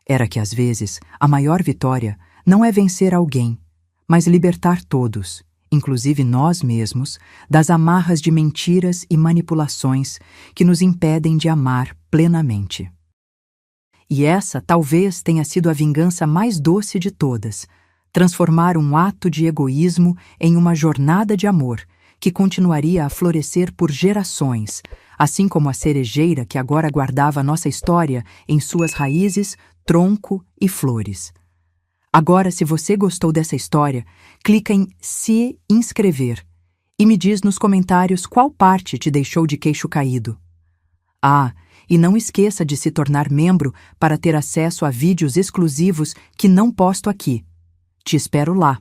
S1: Era que, às vezes, a maior vitória não é vencer alguém, mas libertar todos, inclusive nós mesmos, das amarras de mentiras e manipulações que nos impedem de amar plenamente. E essa talvez tenha sido a vingança mais doce de todas, transformar um ato de egoísmo em uma jornada de amor que continuaria a florescer por gerações, assim como a cerejeira que agora guardava nossa história em suas raízes, tronco e flores. Agora, se você gostou dessa história, clica em se inscrever e me diz nos comentários qual parte te deixou de queixo caído. Ah, e não esqueça de se tornar membro para ter acesso a vídeos exclusivos que não posto aqui. Te espero lá.